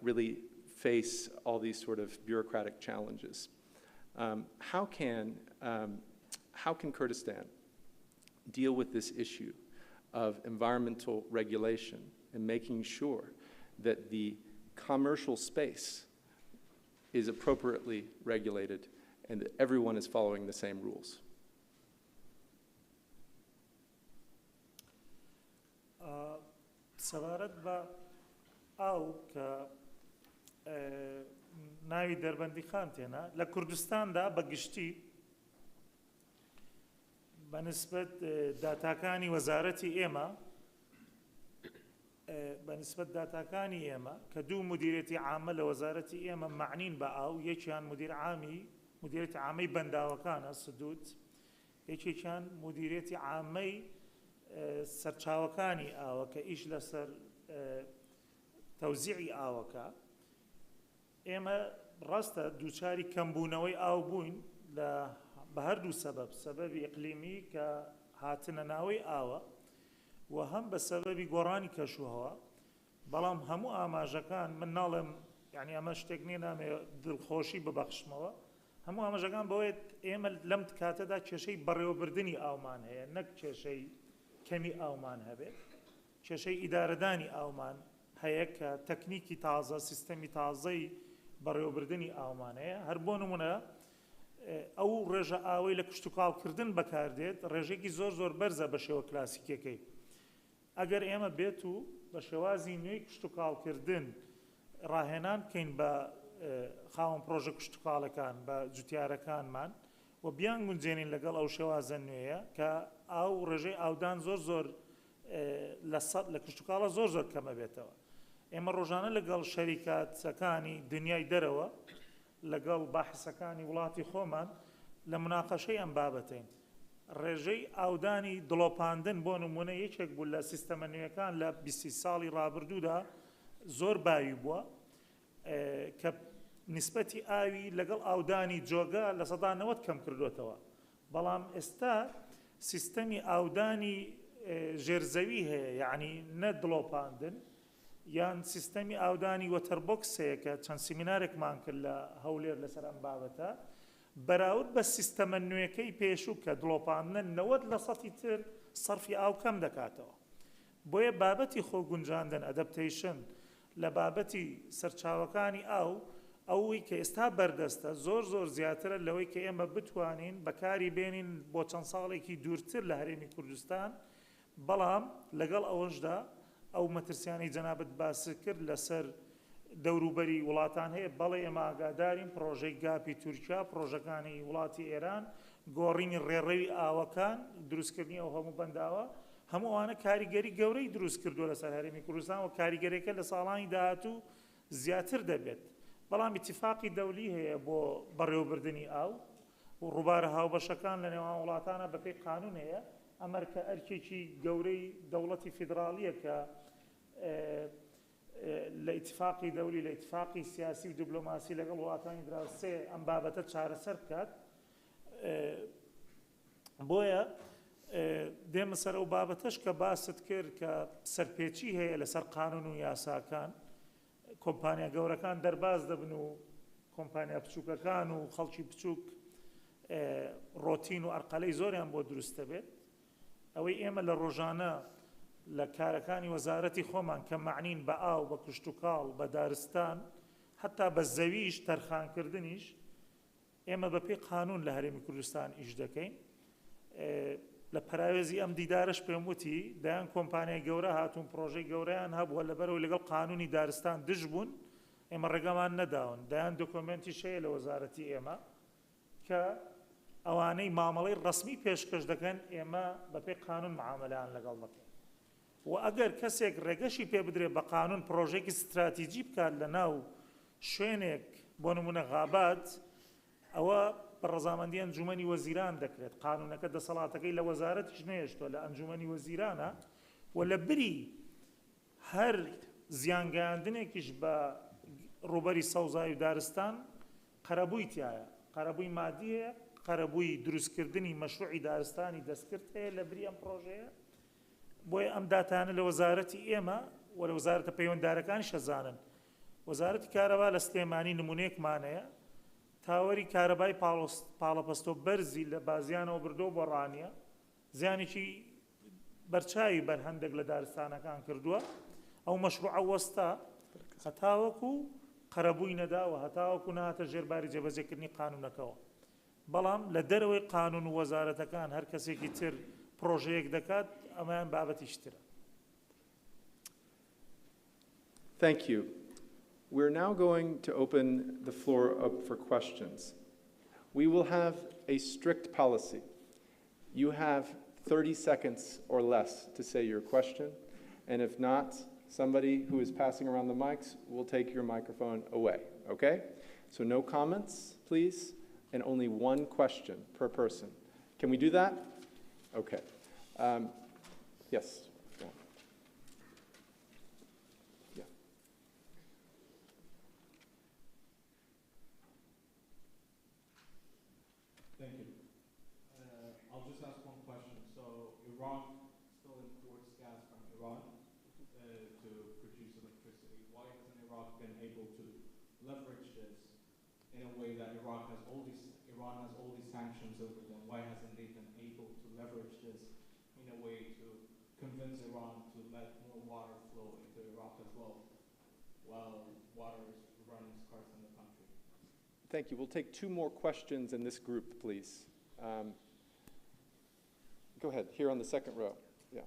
really face all these sort of bureaucratic challenges. How can Kurdistan deal with this issue of environmental regulation and making sure that the commercial space is appropriately regulated and that everyone is following the same rules?
سەبارەت بە ئاو کە ناوی دەربەندیخان تێنا لە کوردستاندا بەگشتی بەنسبەت داتاکانی وەزارەتی ئێمە کە دوو مدیرێتی عامە لە وەزارەتی ئێمە معنین بە ئاو یەکیان مدیرێتی عامەی بەنداوەکانە سدود یەکێکیان مدیرێتی عامەی سەرچاوەکانی ئاوە کە ئیش لەسەر تەوزیعی ئاوەکە ئێمە ڕاستە دووچاری کەمبوونەوەی ئاو بووین بە هەردوو سەبەبی ئیقلیمی کە هاتنە ناوەی ئاوە و هەم بە سەبەبی گۆڕانی کەشوهەوە بەڵام هەموو ئاماژەکان من ناڵێم یعنی ئەمە شتێک نییە نامێ دڵخۆشی ببەخشمەوە هەموو ئاماژەکان بەوەیە ئێمە لەم کاتەدا کێشەی بەڕێوەبردننی ئاومان هەیە نەک کێشەی کەمی ئاومان هەبێت کێشەی ئیدارەدانی ئاومان هەیە کە تەکنیکی تازە سیستەمی تازەی بەڕێوەبردننی ئاومان هەیە هەر بۆ نمونە ئەو ڕێژە ئاوەی لە کشتوکاڵکردن بەکاردێت ڕێژێکی زۆر بەرزە بە شێوە کلاسیکەکەی ئەگەر ئێمە بێت و بە شێوازی نوێی کشتوکاڵکردن ڕاهێنان بکەین بە خاوەن پرۆژە کشتوکاڵەکان بە جوتیارەکانمان و بیان گونجێنین لەگەڵ ئەو شێوازە نوێیە کە ئاو ڕێژەی ئاودان زۆر لە کشتوکاڵە زۆر کەمە بێتەوە ئێمە ڕۆژانە لەگەڵ شەریکاتەکانی دنیای دەرەوە لەگەڵ باحسەکانی وڵاتی خۆمان لە مناقەشەی ئەم بابەتین ڕێژەی ئاودانی دڵۆپاندن بۆ نمونە یەکێک بوو لە سیستەمە نوێیەکان لە 20 ساڵی ڕابردوودا زۆر باوی بووە کە نسبەتی ئاوی لەگەڵ ئاودانی جۆگە لە سەدا 90 کەم کردوێتەوە بەڵام ئێستا سیستەمی ئاودانی ژێرزەوی هەیە یعنی نە دڵۆپاندن یان سیستەمی ئاودانی وەتەربۆکس هەیە کە چەند سیمینارێکمان کرد لە هەولێر لەسەر ئەم بابەتە بەراورد بە سیستەمە نوێیەکەی پێشوو کە دڵۆپاندن 90% تر سەرفی ئاو کەم دەکاتەوە بۆیە بابەتی خۆگونجاندن ئەدەپتەیشن لە بابەتی سەرچاوەکانی ئەوەی کە ئێستا بەردەستە زۆر زیاترە لەوەی کە ئێمە بتوانین بەکاری بێنین بۆ چەند ساڵێکی دوورتر لە هەرێمی کوردستان بەڵام لەگەڵ ئەوەشدا ئەو مەترسیانی جەنابەت باس کرد لەسەر دەوروبەری وڵاتان هەیە بەڵێ ئێمە ئاگادارین پرۆژەی گاپی تورکیا پرۆژەکانی وڵاتی ئێران گۆڕینی ڕێڕەوی ئاوەکان دروستکردنی ئەو هەموو بەنداوە هەموو ئەوانە کاریگەری گەورەی دروست کردووە لەسەر هەرێمی کوردستان و کاریگەریەکە لە ساڵانی داهاتوو زیاتر دەبێت بەڵام اتفاقی دەولی هەیە بۆ بەڕێوەبردننی ئاو و ڕووبارە هاوبەشەکان لە نێوان وڵاتانە بەپێی قانون هەیە ئەمەرکە ئەرکێکی گەورەی دەوڵەتی فیدراالیە کە لە اتفاقی دەولی لە اتفاقی سیاسی و دیبلۆماسی لەگەڵ وڵاتانی دراوسێ ئەم بابەتە چارەسەر بکات بۆیە دێمە سەر ئەو بابەتەش کە باست کرد کە سەرپێچی هەیە لەسەر قانون و یاساکان کۆمپانیا گەورەکان دەرباز دەبن و کۆمپانیا بچووکەکان و خەڵکی بچووک ڕۆتین و ئەرقەلەی زۆریان بۆ دروستە بێت ئەوەی ئێمە لە ڕۆژانە لە کارەکانی وەزارەتی خۆمان کە معنین بە ئاو بە کشتتوکاڵ بە دارستان حتا بە زەویش تەرخانکردنیش ئێمە بەپێی قانون لە هەرێمی کوردستان ئیش دەکەین لە پراوێزی ئەم دیدارش پێم وتی دایان کۆمپانیای گەورە هاتوون پرۆژەی گەورەیان هەبووە لەبەرەوەی لەگەڵ قانونی دارستان دژ بوون ئێمە ڕێگەمان نەداون دایان دۆکۆمنتیش هەیە لە وەزارەتی ئێمە کە ئەوانەی مامەڵەی ڕسمی پێشکەش دەکەن ئێمە بەپێی قانون معاملەیان لەگەڵ دەکەین و ئەگەر کەسێک ڕێگەشی پێ بدرێت بە قانون پرۆژێکی استراتیجی بکات لە ناو شوێنێک بۆ نمونە غابات ئەوە بە ڕەزامەندی ئەنجومەنی وەزیران دەکرێت قانونەکە دەسەڵاتەکەی لە وەزارەتیش نێشتووە لە ئەنجومەنی وەزیرانە و لە بری هەر زیانگەیاندنێکیش بە ڕووبەری سەوزای و دارستان قەرەبووی تایە قەرەبووی مادیە قەرەبووی دروستکردنی مەشروعی دارستانی دەستکرد هەیە لە بری ئەم پرۆژەیە بۆیە ئەم داتانە لە وەزارەتی ئێمە و لە وەزارەتە پەیوەنددارەکانی شەزانن وەزارەتی کارەبا لە سلێمانی نمونەیەکمانەیە تاوەری کارەبای پاڵەپەستۆ بەرزی لە بازیانەوە بردۆ بۆ ڕانیە زیانێکی بەرچاوی بەر هەندێک لە دارستانەکان کردووە ئەو مەشروعە وەستا هەتاوەکو قەرەبووی نەداوە هەتاوەکو نهاتە ژێرباری جێبەجێکردنی قانونەکەەوە بەڵام لە دەرەوەی قانون و وەزارەتەکان هەر کەسێکی تر پرۆژەیەک دەکات ئەمەیان بابەتیش ترە.
Thank you. We're now going to open the floor up for questions. We will have a strict policy. You have 30 seconds or less to say your question, and if not, somebody who is passing around the mics will take your microphone away, okay? So no comments, please, and only one question per person. Can we do that? Okay. Yes. Yeah.
Thank you. I'll just ask one question. So Iran still imports gas from Iran to produce electricity. Why hasn't Iraq been able to leverage this in a way that Iran has all these sanctions over them? Why hasn't they been able to leverage this in a way to convince Iran to let more water flow into Iraq as well, while water is running scarce in the country?
Thank you. We'll take two more questions in this group, please. Go ahead, here on the second row. Yeah.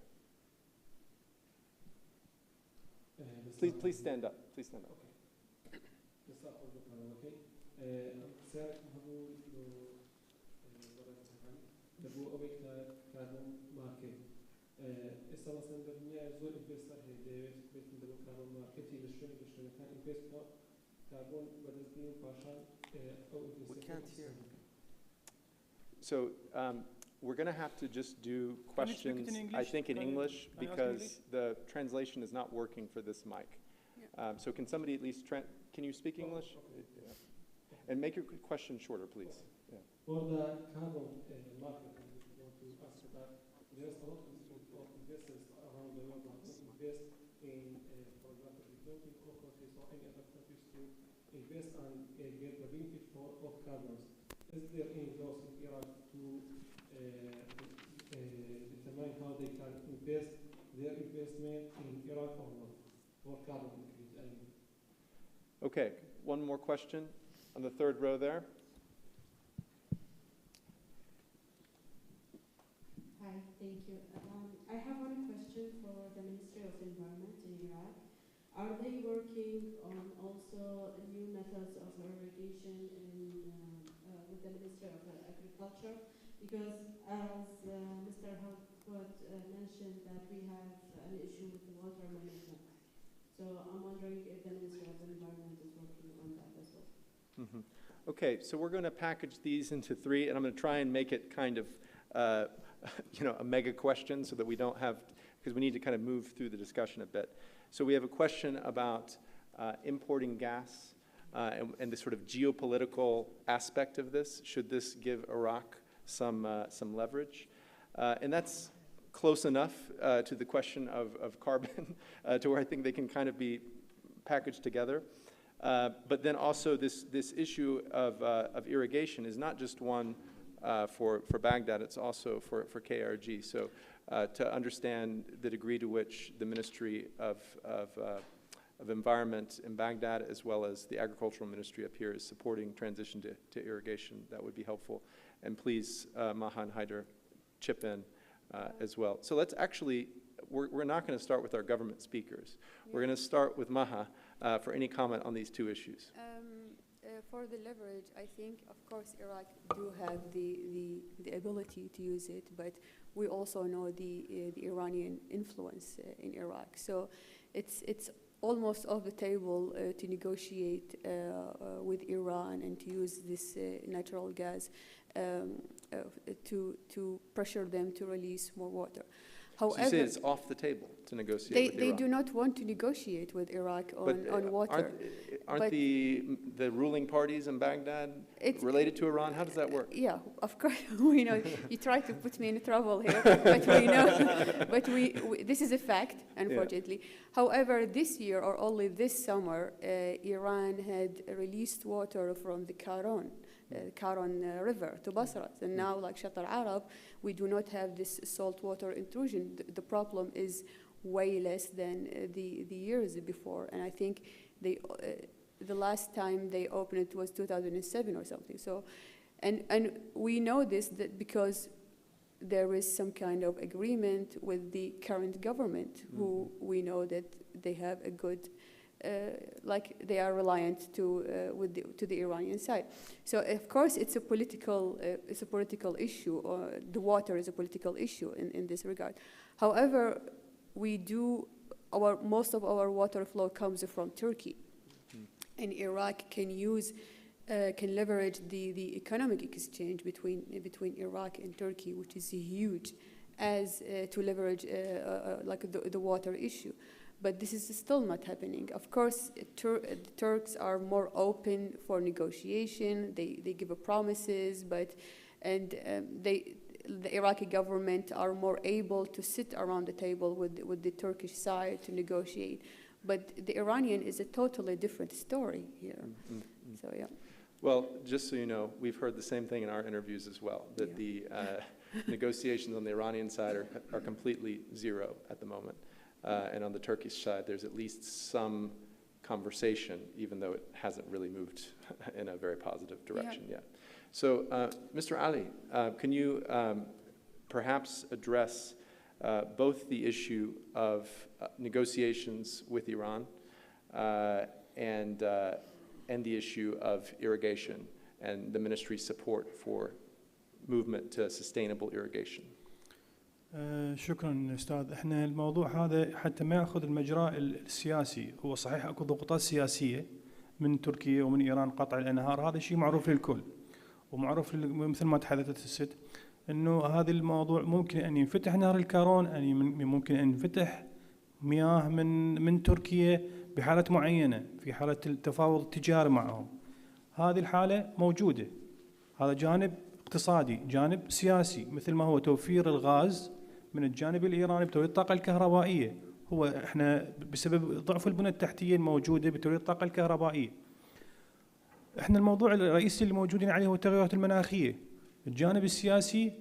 Please stand up. Please stand up.
We can't hear.
So we're going to have to just do questions, I think, in English, because the translation is not working for this mic. So can somebody at least, can you speak English? Yeah. And make your question shorter, please. Yeah.
For the carbon market, I want to ask that there's a lot of investors around the world that invest in, for example, developing countries or any other countries to invest and get the benefit of carbons. Is there any laws in Iraq to determine how they can invest their investment in Iraq or not for carbon increase?
Okay, one more question on the third row there.
Hi, thank you. I have one question for the Ministry of Environment Are they working on also new methods of irrigation with the Ministry of Agriculture? Because as Mr. Halkot mentioned that we have an issue with the water management. So I'm wondering if the Ministry of Environment is working on that as well.
Mm-hmm. Okay, so we're going to package these into 3, and I'm going to try and make it kind of, a mega question so that we don't have, because we need to kind of move through the discussion a bit. So we have a question about importing gas and the sort of geopolitical aspect of this. Should this give Iraq some leverage? And that's close enough to the question of carbon to where I think they can kind of be packaged together. But then also this issue of irrigation is not just one for Baghdad, it's also for KRG. So to understand the degree to which the Ministry of Environment in Baghdad, as well as the Agricultural Ministry up here, is supporting transition to irrigation, that would be helpful. And please, Maha and Haider, chip in as well. So let's actually, we're not going to start with our government speakers. We're going to start with Maha for any comment on these 2 issues.
For the leverage, I think, of course, Iraq do have the ability to use it, but we also know the Iranian influence in Iraq. So it's almost off the table to negotiate with Iran and to use this natural gas to pressure them to release more water. However,
so you say it's off the table to negotiate with Iran.
They do not want to negotiate with Iraq on water.
Aren't the ruling parties in Baghdad related to Iran? How does that work?
Yeah, of course. We know. You try to put me in trouble here, but we know. But this is a fact, unfortunately. Yeah. However, this year or only this summer, Iran had released water from the Karon River to Basra. And now, like Shatt al-Arab, we do not have this saltwater intrusion. The problem is way less than the years before. And I think the last time they opened it was 2007 or something. So, and we know this because there is some kind of agreement with the current government, who we know that they have a good, like they are reliant to the Iranian side. So of course it's a political issue, or the water is a political issue in this regard. However, most of our water flow comes from Turkey, and Iraq can leverage the economic exchange between Iraq and Turkey, which is huge, as to leverage like the water issue. But this is still not happening. Of course, the Turks are more open for negotiation. They give promises, the Iraqi government are more able to sit around the table with the Turkish side to negotiate. But the Iranian is a totally different story here. So yeah.
Well, just so you know, we've heard the same thing in our interviews as well, that the negotiations on the Iranian side are completely zero at the moment. And on the Turkish side, there's at least some conversation, even though it hasn't really moved in a very positive direction yet. So, Mr. Ali, can you perhaps address both the issue of negotiations with Iran and the issue of irrigation and the ministry's support for movement to sustainable irrigation?
شكرا استاذ. احنا الموضوع هذا حتى ما ياخذ المجرى السياسي، هو صحيح اكو ضغوطات سياسيه من تركيا ومن ايران قطع الانهار، هذا شيء معروف للكل ومعروف مثل ما تحدثت الست انه هذا الموضوع ممكن ان ينفتح نهر الكارون، ان ممكن ان ينفتح مياه من تركيا بحاله معينه، في حاله التفاوض التجاري معهم. هذه الحاله موجوده. هذا جانب اقتصادي، جانب سياسي، مثل ما هو توفير الغاز من الجانب الايراني بتوليد الطاقه الكهربائيه. هو احنا بسبب ضعف البنى التحتيه الموجوده بتوليد الطاقه الكهربائيه. احنا الموضوع الرئيسي اللي موجودين عليه هو التغيرات المناخيه. الجانب السياسي،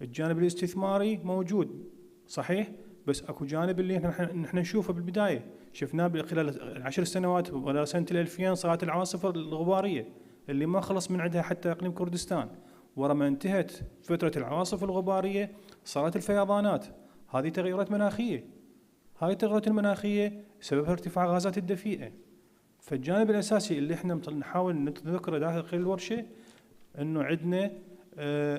الجانب الاستثماري موجود صحيح، بس اكو جانب اللي نحن نشوفه بالبدايه، شفناه خلال 10 سنوات ولا سنه 2000 صارت العواصف الغباريه اللي ما خلص من عندها حتى اقليم كردستان. ورا ما انتهت فتره العواصف الغباريه صارت الفيضانات. هذه تغيرات مناخيه. هاي التغيرات المناخية سببها ارتفاع غازات الدفيئة. فالجانب الأساسي اللي احنا نحاول نذكره داخل الورشة انه عندنا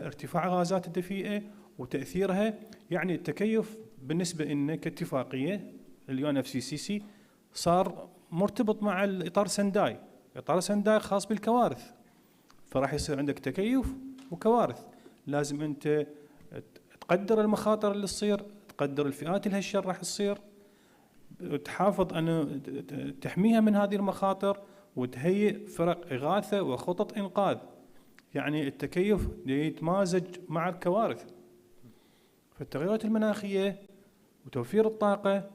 ارتفاع غازات الدفيئة وتأثيرها. يعني التكيف بالنسبة لنا كاتفاقية UNFCCC صار مرتبط مع الإطار سنداي. إطار سنداي خاص بالكوارث، فراح يصير عندك تكيف وكوارث. لازم أنت تقدر المخاطر اللي تصير، تقدر الفئات اللي هالشر راح تصير، تحافظ أن تحميها من هذه المخاطر، وتهيئ فرق إغاثة وخطط إنقاذ. يعني التكيف يتمازج مع الكوارث. فالتغيرات المناخية وتوفير الطاقة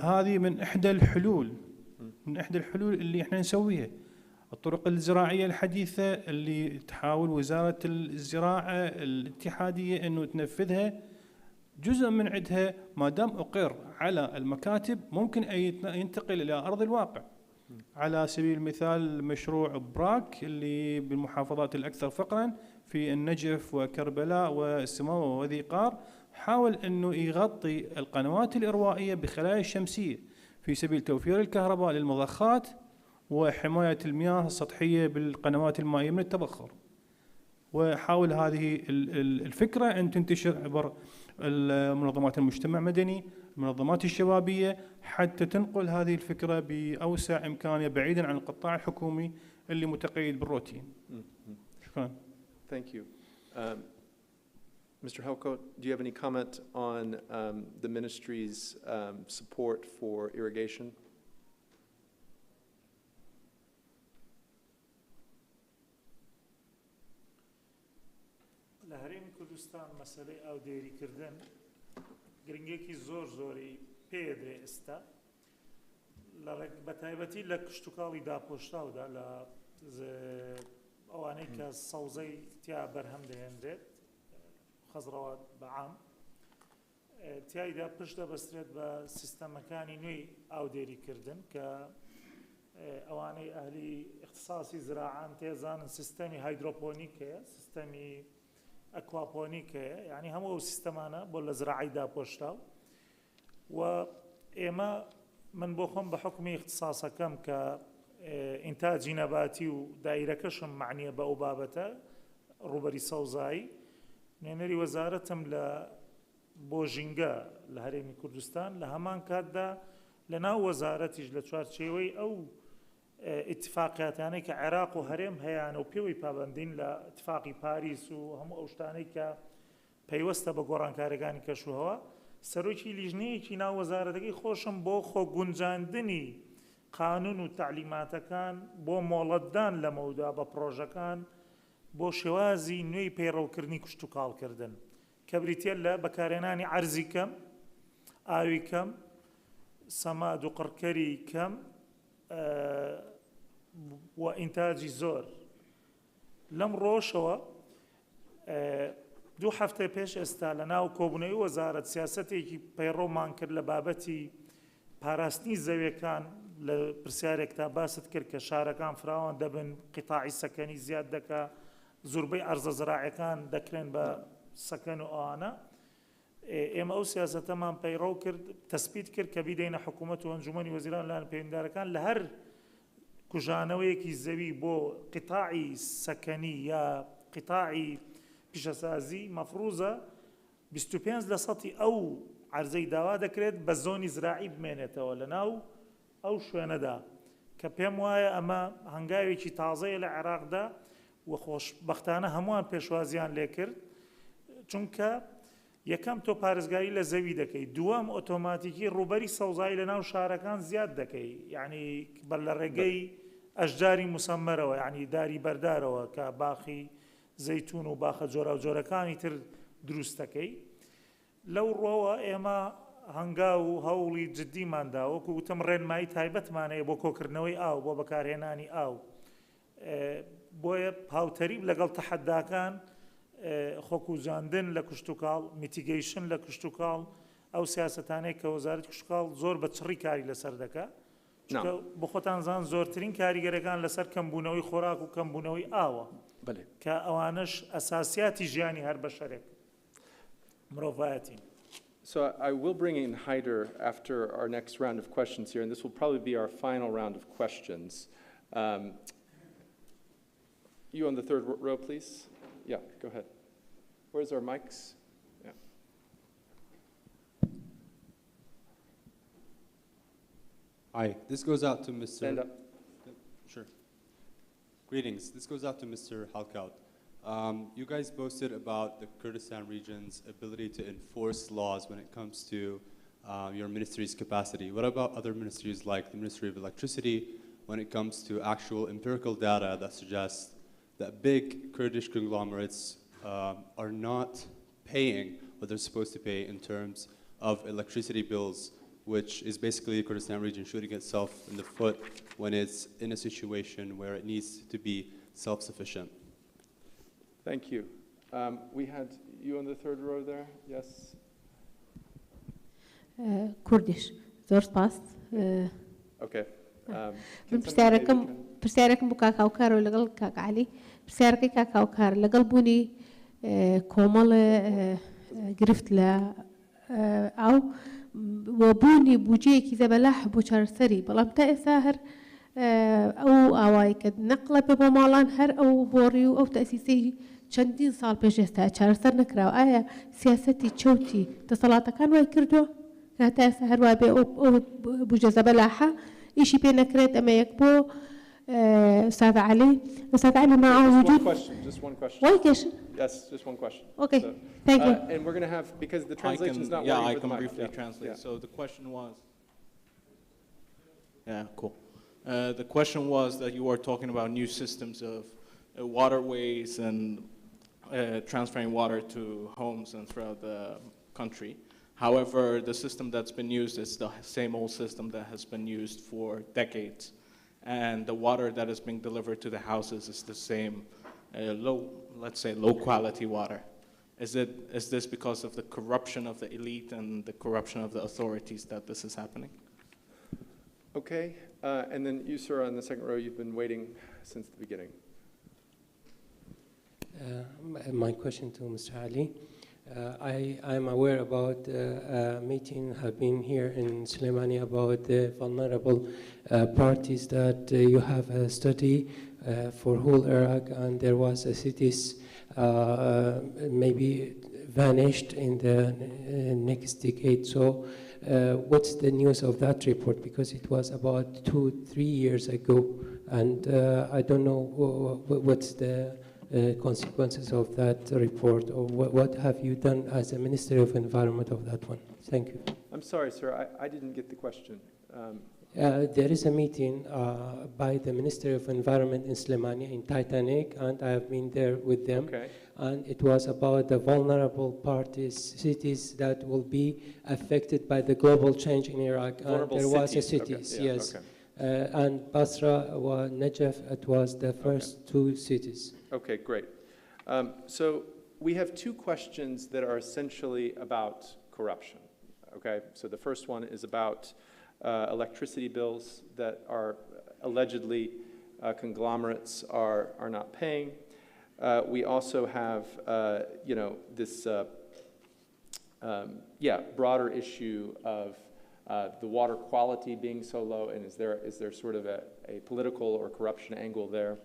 هذه من إحدى الحلول اللي احنا نسويها. الطرق الزراعية الحديثة اللي تحاول وزارة الزراعة الاتحادية انه تنفذها، جزء من عندها ما دام أقر على المكاتب ممكن ينتقل إلى أرض الواقع. على سبيل المثال مشروع براك اللي بالمحافظات الأكثر فقرا في النجف وكربلاء والسماوة وذي قار، حاول أنه يغطي القنوات الإروائية بخلايا الشمسية في سبيل توفير الكهرباء للمضخات وحماية المياه السطحية بالقنوات المائية من التبخر. وحاول هذه الفكرة أن تنتشر عبر منظمات المجتمع المدني، المنظمات الشبابية، حتى تنقل هذه الفكرة بأوسع إمكانية بعيدا عن القطاع الحكومي اللي متقيد بالروتين. شكرا.
Thank you. Mr. Helcoat, do you have any comment on the ministry's support for irrigation?
لهرێمی کوردستان مەسەلەی ئاودێریکردن گرنگێکی زۆری پێدرێ ئێستا بە تایبەتی لە کشتتوکاڵی داپۆشتاودا لە ئەوانەی کە سەوزەی تیا بەرهەم دەهێنرێت خەزڕەوە بەعام تیایدا پشت دەبەسترێت بە سیستەمەکانی نوێی ئاودێریکردن کە ئەوانەی ئەهلی اختصاصی زراعان تێزانن سیستەمی هایدرۆپۆنیک هەیە، سیستەمی ئەکواپۆنیک هەیە، یعنی هەموو ئەو سیستەمانە بۆ لە زراعی داپۆشتاو. و ئێمە من بۆ خۆم بە حکمی اختصاصەکەم کە ئینتاجی نەباتی و دایرەکەشم معنیە بە ئەو بابەتە ڕوبەری سەوزایی، نوێنەری وەزارەتم لە بۆ ژینگە لە هەرێمی کوردستان لە هەمان کاتدا لە ناو وەزارەتیش لە چوارچێوەی ئەو اتفاقیاتانەی کە عێراق و هەرێم هەیەیانە و پێوەی پابەندین لە اتفاقی پاریس و هەموو ئەو شتانەی کە پەیوەستە بە گۆڕانکاریەکانی کەشوهەوە، سەرۆکی لیژنەیەکی ناو وەزارەتەکەی خۆشم بۆ خۆگونجاندنی قانون و تعلیماتەکان بۆ مۆڵەتدان لەمەودا بە پرۆژەکان بۆ شێوازی نوێی پەیڕەوکردنی کشت و کاڵکردن کە بریتە لە بەکارهێنانی عەرزی کەم، ئاوی کەم، سەماد و قڕکەری کەم و ئینتاجی زۆر. لەم ڕۆژەوە دوو هەفتە پێش ئێستا لە ناو کۆبوونەوەی وەزارەت سیاسەتێکی پەیڕۆمان کرد لە بابەتی پاراستنی زەویەکان لە پرسیارێکتا باست کرد کە شارەکان فراوان دەبن، قیتاعی سەکەنی زیاد دەکا، زۆربەی ئەرزە زراعیەکان دەکرێن بە سەکەن و ئەوانە. ئێمە ئەو سیاسەتەمان پەیڕۆ کرد، تەسبیت کرد کە بیدەینە حکوومەت و ئەنجومەنی وەزیران لایەن پەیوەنددارەکان لە هەر کوژانەوەیەکی زەوی بۆ قیتاعی سەکەنی یا قیتاعی پیشەسازی مەفروزە 25% ئەو عەرزەی داوا دەکرێت بە زۆنی زراعی بمێنێتەوە لە ناو ئەو شوێنەدا، کە پێم وایە ئەمە هەنگاوێکی تازەیە لە عێراقدا و خۆشبەختانە هەمووان پێشوازیان لێ کرد، چونکە یەکەم تۆ پارێزگاری لە زەوی دەکەی، دووەم ئۆتۆماتیکی ڕوبەری سەوزایی لە ناو شارەکان زیاد دەکەی، یعنی بەر لە ڕێگەی ئەشجاری موسەممەرەوە، یعنی داری بەردارەوە کە باخی زەیتون و باخە جۆرە و جۆرەکانی تر دروست دەکەی. لەو ڕۆوە ئێمە هەنگا و هەوڵی جددیمانداوە وەکو وتم ڕێنمایی تایبەتمانەیە بۆ کۆکردنەوەی ئاو، بۆ بەکارهێنانی ئاو، بۆیە هاوتەریب لەگەڵ تەحەداکان خۆکوژاندن لە کشتتوکاڵ، میتیگەیشن لە کشتتوکاڵ، ئەو سیاسەتانەیە کە وەزارەتی کشتتوکاڵ زۆر بە چڕی کاری لەسەر دەکات، چونکە بۆ خۆتان زان زۆرترین کاریگەرەکان لەسەر کەمبوونەوەی خۆراک و کەمبوونەوەی ئاوە، کە ئەوانش ئەساسیاتی ژیانی هەر بەشەرێک مرۆڤایەتین.
So I will bring in Haider after our next round of questions here, and this will probably be our final round of questions. You on the third row, please. Yeah, go ahead. Where's our mics? Yeah.
Hi, this goes out to Mr.
Stand up.
Sure. Greetings. This goes out to Mr. Halkout. You guys boasted about the Kurdistan region's ability to enforce laws when it comes to your ministry's capacity. What about other ministries like the Ministry of Electricity when it comes to actual empirical data that suggests that big Kurdish conglomerates are not paying what they're supposed to pay in terms of electricity bills, which is basically the Kurdistan region shooting itself in the foot when it's in a situation where it needs to be self-sufficient?
Thank you. We had you on the third row there. Yes.
Kurdish. Zor spas.
Okay.
برساركم بكاكاو كارو لقل كاك علي برساركي كاكاو كار لقل بوني كومال قرفت لا أو وبوني بوجي كذا بلاح بوشار سري بلام تأثاهر أو أواي كد نقلة بمالان هر أو بوريو أو تأسيسي چندین سال پیش است چهار سر نکراو آیا سیاستی چوتی تصالات کان وای کردو که تا سهر وای به او بوجزه بلاحه ایشی بین نکرد اما یک بو استاذ علي معه وجود.
Just one question.
One question.
Yes, just one question.
Okay,
so,
thank you.
And we're going to have, because the translation is not working
I
for the
can
mic.
briefly translate.
Yeah.
So the question was, cool. The question was that you were talking about new systems of waterways and transferring water to homes and throughout the country. However, the system that's been used is the same old system that has been used for decades. And the water that is being delivered to the houses is the same let's say low quality water. Is this because of the corruption of the elite and the corruption of the authorities that this is happening?
Okay, and then you, sir, on the second row, you've been waiting since the beginning.
My question to Mr. Ali. I'm aware about a meeting have been here in Sulaimani about the vulnerable parties that you have a study for whole Iraq, and there was a cities maybe vanished in the next decade. So what's the news of that report? Because it was about 2-3 years ago, and I don't know what's the consequences of that report, or what have you done as a Ministry of Environment of that one? Thank you.
I'm sorry, sir, I didn't get the question.
There is a meeting by the Ministry of Environment in Sulaimani in Titanic, and I have been there with them.
Okay.
And it was about the vulnerable parties, cities that will be affected by the global change in Iraq.
Vulnerable
and there was a
cities.
cities,
Okay. Yeah,
yes.
okay.
And Basra or Najaf, it was the first two cities.
Okay, great. So we have two questions that are essentially about corruption. Okay, so the first one is about electricity bills that are allegedly conglomerates are not paying. We also have, this broader issue of the water quality being so low, and is there sort of a political or corruption angle there?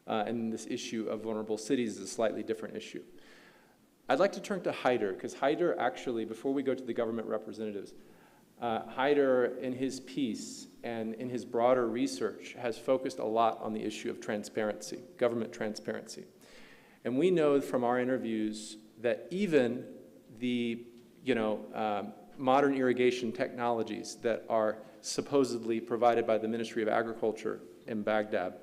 And this issue of vulnerable cities is a slightly different issue. I'd like to turn to Haider, because Haider actually, before we go to the government representatives, Haider in his piece and in his broader research has focused a lot on the issue of transparency, government transparency. And we know from our interviews that even the modern irrigation technologies that are supposedly provided by the Ministry of Agriculture in Baghdad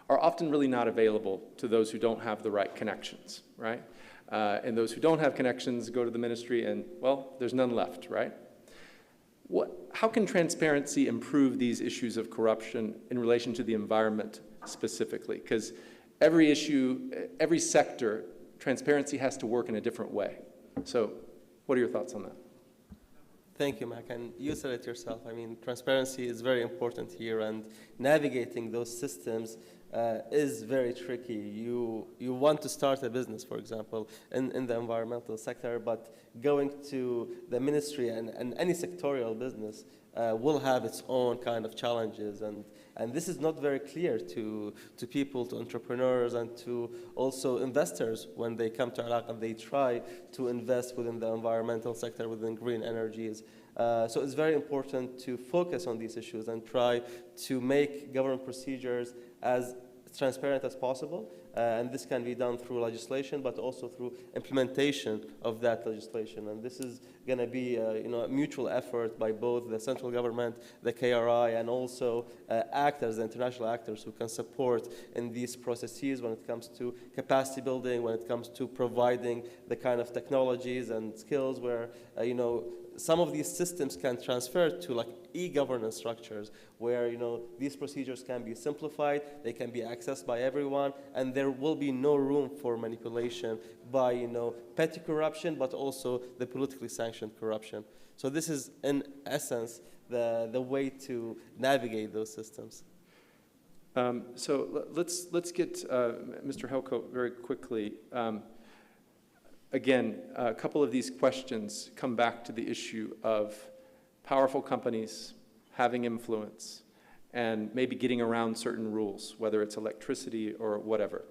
are often really not available to those who don't have the right connections, right? And those who don't have connections go to the ministry and, well, there's none left, right? How can transparency improve these issues of corruption in relation to the environment specifically? Because every issue, every sector, transparency has to work in a different way. So what are your thoughts on that?
Thank you, Mac. And you said it yourself. I mean, transparency is very important here, and navigating those systems is very tricky. You want to start a business, for example, in the environmental sector, but going to the ministry and any sectorial business will have its own kind of challenges, and this is not very clear to people, to entrepreneurs, and to also investors when they come to Iraq and they try to invest within the environmental sector, within green energies. So it's very important to focus on these issues and try to make government procedures as transparent as possible. And this can be done through legislation, but also through implementation of that legislation. And this is going to be a mutual effort by both the central government, the KRI, and also actors, the international actors who can support in these processes when it comes to capacity building, when it comes to providing the kind of technologies and skills where, some of these systems can transfer to like e-governance structures where these procedures can be simplified, they can be accessed by everyone, and there will be no room for manipulation by petty corruption, but also the politically sanctioned corruption. So this is in essence the way to navigate those systems.
So let's get Mr. Helcoat very quickly. Again, a couple of these questions come back to the issue of powerful companies having influence and maybe getting around certain rules, whether it's electricity or whatever.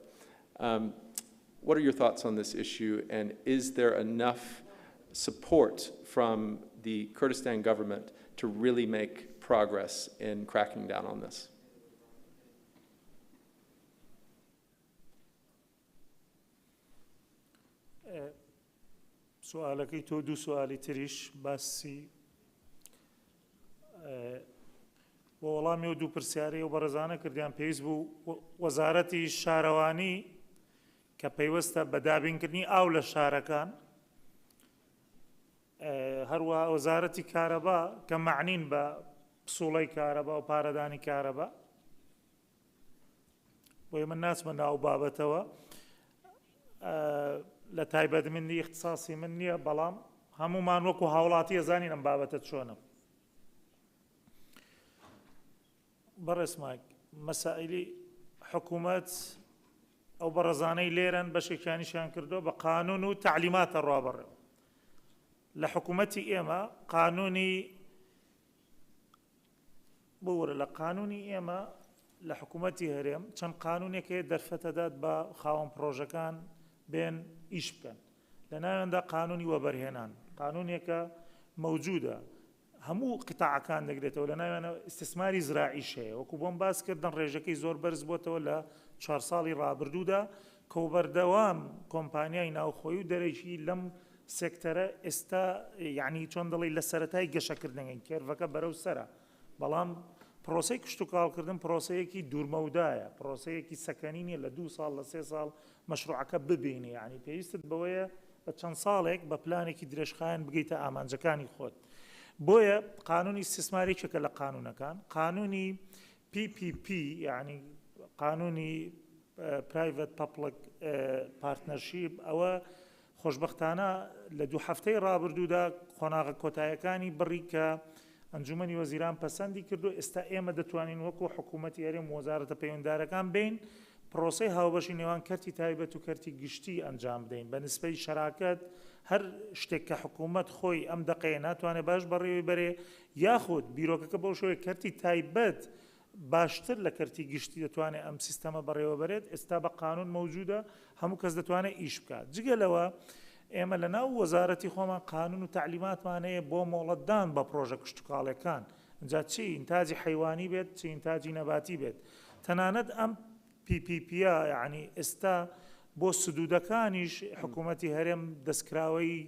What are your thoughts on this issue, and is there enough support from the Kurdistan government to really make progress in cracking down on this?
سؤالك تودو سؤالي تريش باسي ووڵامی و دوو پرسیاری و بەڕێزانە کردیان پێویست بوو وەزارەتی شارەوانی کە پەیوەستە بە دابینکردنی ئاو لە شارەکان هەروەها وەزارەتی کارەبا کە معنین بە پسوڵەی کارەبا و پارەدانی کارەبا بۆیە من ناچمە ناو بابەتەوە لە تایبەتمەندی اختصاصی من نییە بەڵام هەمومان وەکو هاوڵاتی ئەزانین ئەم بابەتە چۆنە بەڕێزماک مەسائلی حکوومەت ئەو بەڕێزانەی لێرەن بەشێکیانیشیان کردو بە قانون و تعلیماتە ڕابڕێ لە حکوومەتی ئێمە قانونی بورە لە قانونی ئێمە لە حکوومەتی هەرێم چەند قانونێکێ دەرفەتەدات بە خاوەن پرۆژەکان بێن ئیش بکەن لە ناوێندا قانونی وەبەرهێنان قانونێکە مەوجودە هەموو قتاعەکان دەگرێتەوە لە ناوێنە ئیستثماری زراعیش هەیە وەکو بۆم باس کردن ڕێژەکەی زۆر بەرز بۆتەوە لە 4 ساڵی ڕابردوودا کە بەردەوام کۆمپانیای ناوخۆیی و دەرەکی لەم سێکتەرە ئێستا یعنی چۆن دەڵێ لە سەرەتای گەشەکردنەوەی کێرڤەکە بەرەو سەرە بەڵام پرۆسەی کشت و کاڵکردن پرۆسەیەکی دوورمەودایە پرۆسەیەکی سەکەنی نیە لە 2 ساڵ لە 3 ساڵ مەشروعەکە ببینی یعنی پێویستت بەوەیە بە چەند ساڵێک بە پلانێکی درێژخایەن بگەیتە ئامانجەکانی خۆت بۆیە قانونی استثمارێکێکە لە قانونەکان قانونی PPP یعنی قانونی Private Public Partnership ئەوە خۆشبەختانە لە 2 هەفتەی ڕابردوودا قۆناغە کۆتاییەکانی بڕی کە ئەنجومەنی وەزیران پەسەندی کردو ئێستا ئێمە دەتوانین وەکو حکوومەتی هەرێم وەزارەتە پەیوەنددارەکان بین پرۆسەی هاوبەشی نێوان کەرتی تایبەت و کەرتی گشتی ئەنجام بدەین بە نسبەی شەراکەت هەر شتێک کە حکوومەت خۆی ئەم دەقەیە ناتوانێت باش بەڕێوەی بەرێ یاخود بیرۆکەکە بەو شێوەیە کەرتی تایبەت باشتر لە کەرتی گشتی دەتوانێت ئەم سیستەمە بەڕێوە بەرێت ئێستا بە قانون موجودە هەموو کەس دەتوانێت ئیش بکات جگەلەوە ئێمە لە ناو وەزارەتی خۆمان قانون و تعلیماتمانەیە بۆ مۆڵەتدان بە پرۆژە کشتتوکاڵەکان اینجا چی ئینتاجی حیوانی بێت چی ئینتاجی نەباتی بێت تەنانەت ئەم PPP یعنی ئێستا بۆ سدودەکانیش حکوومەتی هەرێم دەستکراوەی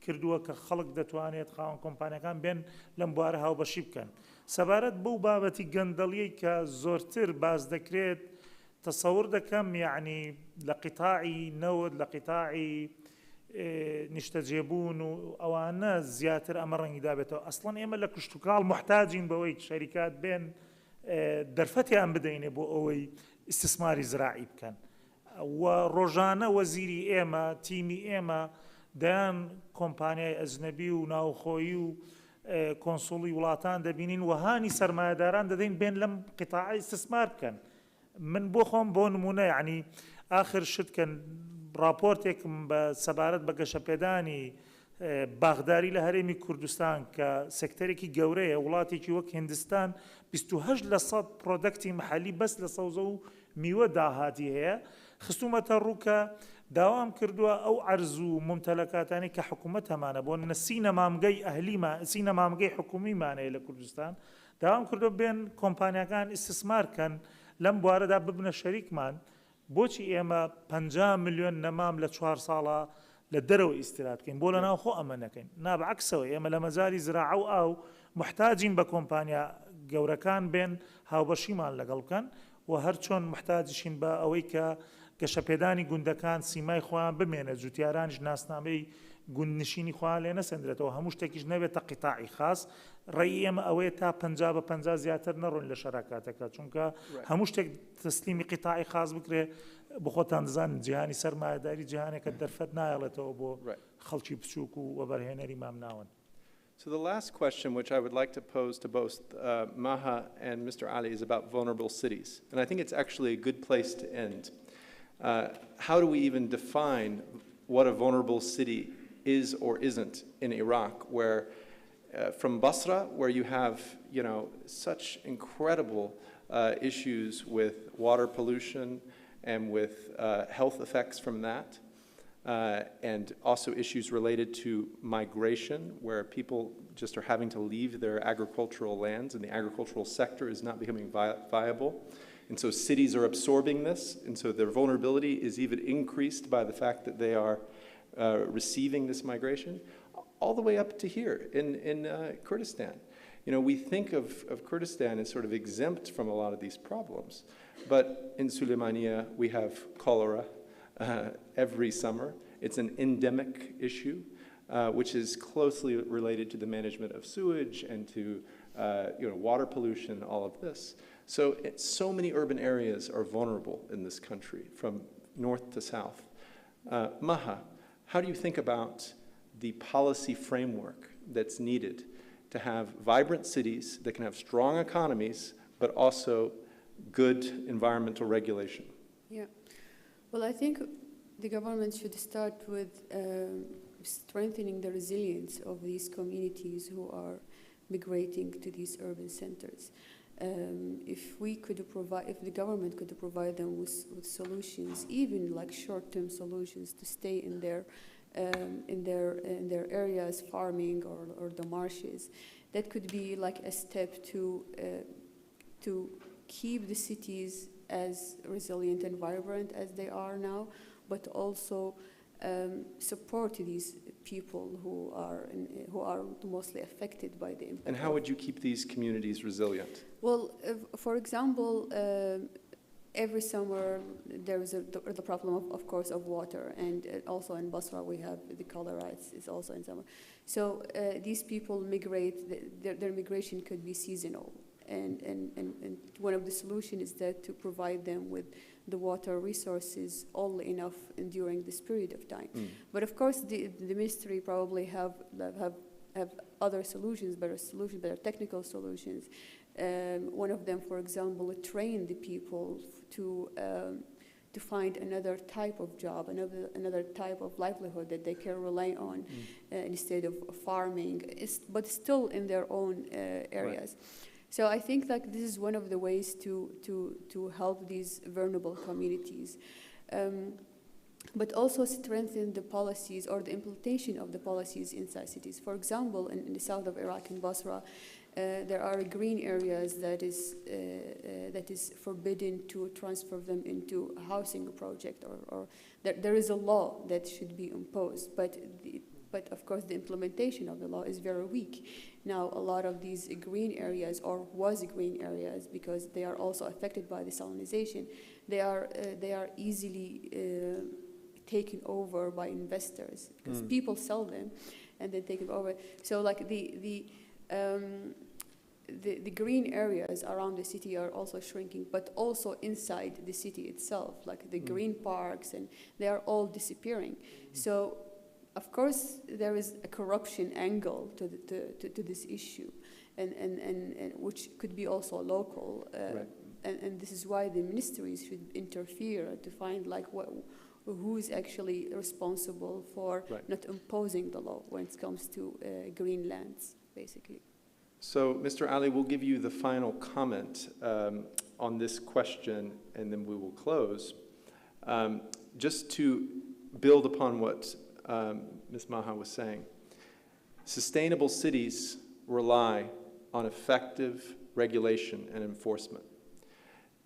کردووە کە خەڵک دەتوانێت خاوەن کۆمپانیەکان بێن لەم بوارە هاوبەشی بکەن سەبارەت بەو بابەتی گەندەڵیەی کە زۆرتر باز دەکرێت تەسەور دەکەم یعنی لە قیتاعی نەوت لە قیتاعی نیشتەجێبوون و ئەوانە زیاتر ئەمە ڕەنگی دابێتەوە ئەسڵەن ئێمە لە کشتتوکاڵ محتاجین بەوەی شەریکات بێن دەرفەتیان بدەینێ بۆ ئەوەی استثماری زراعی بکەن و ڕۆژانە وەزیری ئێمە تیمی ئێمە دەیان کۆمپانیای ئەجنەبی و ناوخۆیی و کۆنسوڵی وڵاتان دەبینین وهانی سەرمایهداران دەدەین بێن لەم قیتاعی استثمار بکەن من بۆ خۆم بۆ نمونە یعنی آخر شت کە راپۆرتێکم بە سەبارەت بە گەشەپێدانی باغداری لە هەرێمی کوردستان کە سێکتەرێکی گەورەیە وڵاتێکی وەک هندستان 28% پرۆدەکتی محلی بەس لە سەوزە و میوە داهاتی هەیە خستومەتە ڕووکە داوام کردووە ئەو عەرز و ممتەلەکاتانی کە حکوومەت هەمانە بۆ سینەمامگەی ئەهلیمان سینەمامگەی حکومیمانەیە لە کوردستان داوام کردووە بێن کۆمپانیەکان ئیستثمارکەن لەم بوارەدا ببنە شەریکمان بۆچی ئێمە 50 ملیۆن نەمام لە 4 ساڵە لە دەرەوە ئیستیراد بکەین بۆ لە ناو خۆ ئەمە نەکەین نابعکسەوە ئێمە لە مەزاری زراعە و ئاو محتاجین بە کۆمپانیا گەورەکان بێن هاوبەشیمان لەگەڵ بکەن و هەر چۆن محتاجشین بە ئەوەی کە گەشەپێدانی گوندەکان سیمای خۆیان بمێنە جوتیارانیش ناسنامەی گوندنشینی خۆیان لێ نەسەندرێتەوە هەموو شتێکیش نەبێتە قیتاعی خاص ڕێی ئێمە ئەوەیە تا 50 بە 50 زیاتر نەڕۆین لە شەراکاتەکە چونکە هەموو شتێک تەسلیمی قیتاعی خاص بکرێ بخۆتان دەزانن جیهانی سەرمایەداری جیهانێکە دەرفەت نایەڵێتەوە بۆ خەڵکی بچووک و وەبەرهێنەری مامناون.
So the last question, which I would like to pose to both Maha and Mr. Ali, is about vulnerable cities. And I think it's actually a good place to end. How do we even define what a vulnerable city is or isn't in Iraq, where from Basra, where you have, you know, such incredible issues with water pollution and with health effects from that, and also issues related to migration, where people just are having to leave their agricultural lands and the agricultural sector is not becoming viable. And so cities are absorbing this, and so their vulnerability is even increased by the fact that they are receiving this migration, all the way up to here in Kurdistan. You know, we think of Kurdistan as sort of exempt from a lot of these problems, but in Sulaimaniya we have cholera every summer. It's an endemic issue, which is closely related to the management of sewage and to you know, water pollution, all of this. So many urban areas are vulnerable in this country, from north to south. Maha, how do you think about the policy framework that's needed to have vibrant cities that can have strong economies, but also good environmental regulation?
Yeah. Well, I think the government should start with strengthening the resilience of these communities who are migrating to these urban centers. If the government could provide them with solutions, even like short-term solutions to stay in their areas, farming or the marshes, that could be like a step to keep the cities as resilient and vibrant as they are now, but also support these people who are mostly affected by the impact.
And how would you keep these communities resilient?
Well, for example, every summer there is the problem of course of water, and also in Basra we have the cholera. It's also in summer. So these people migrate. Their migration could be seasonal. And one of the solutions is that to provide them with the water resources all enough during this period of time. But of course, the ministry probably have other solutions, better technical solutions. One of them, for example, train the people to find another type of job, another type of livelihood that they can rely on instead of farming, but still in their own areas. Right. So I think like this is one of the ways to help these vulnerable communities. But also strengthen the policies or the implementation of the policies inside cities. For example, in the south of Iraq, in Basra, there are green areas that is forbidden to transfer them into a housing project, or there is a law that should be imposed, but of course the implementation of the law is very weak. Now a lot of these green areas, or was green areas, because they are also affected by desalinization, they are easily taken over by investors, because people sell them and then take them over. So like the green areas around the city are also shrinking, but also inside the city itself, like the green parks, and they are all disappearing. So of course there is a corruption angle to this issue, and which could be also local.
Right.
and this is why the ministries should interfere to find like who is actually responsible for not imposing the law when it comes to green lands, basically.
So, Mr. Ali, we'll give you the final comment on this question, and then we will close. Just to build upon what Ms. Maha was saying, sustainable cities rely on effective regulation and enforcement.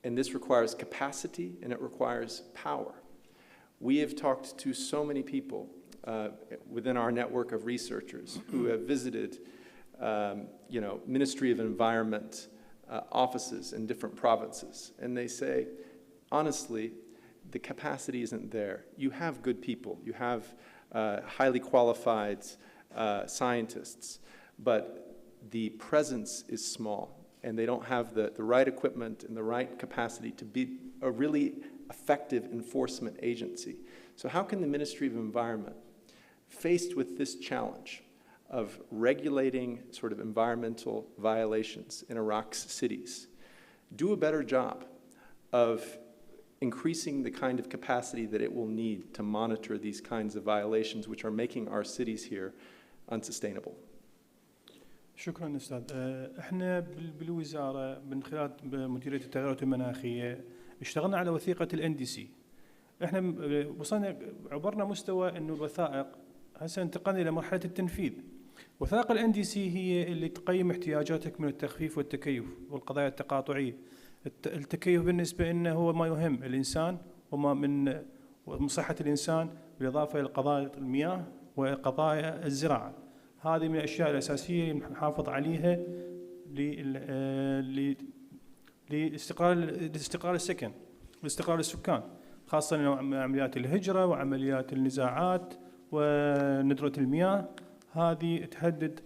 And this requires capacity and it requires power. We have talked to so many people within our network of researchers who have visited Ministry of Environment offices in different provinces. And they say, honestly, the capacity isn't there. You have good people. You have highly qualified scientists, but the presence is small, and they don't have the right equipment and the right capacity to be a really effective enforcement agency. So how can the Ministry of Environment, faced with this challenge of regulating sort of environmental violations in Iraq's cities, do a better job of increasing the kind of capacity that it will need to monitor these kinds of violations which are making our cities here unsustainable?
شكرا أستاذ. احنا بالوزارة من خلال مديرية التغيرات المناخية اشتغلنا على وثيقة الNDC. احنا وصلنا عبرنا مستوى انه الوثائق هسه انتقلنا الى مرحلة التنفيذ. وثائق الNDC هي اللي تقيم احتياجاتك من التخفيف والتكيف والقضايا التقاطعية. التكيف بالنسبة لنا هو ما يهم الإنسان وما من صحة الإنسان، بالإضافة إلى قضايا المياه وقضايا الزراعة. هذه من الأشياء الأساسية اللي نحافظ عليها لاستقرار السكن واستقرار السكان، خاصة عمليات الهجرة وعمليات النزاعات وندرة المياه. هذه تهدد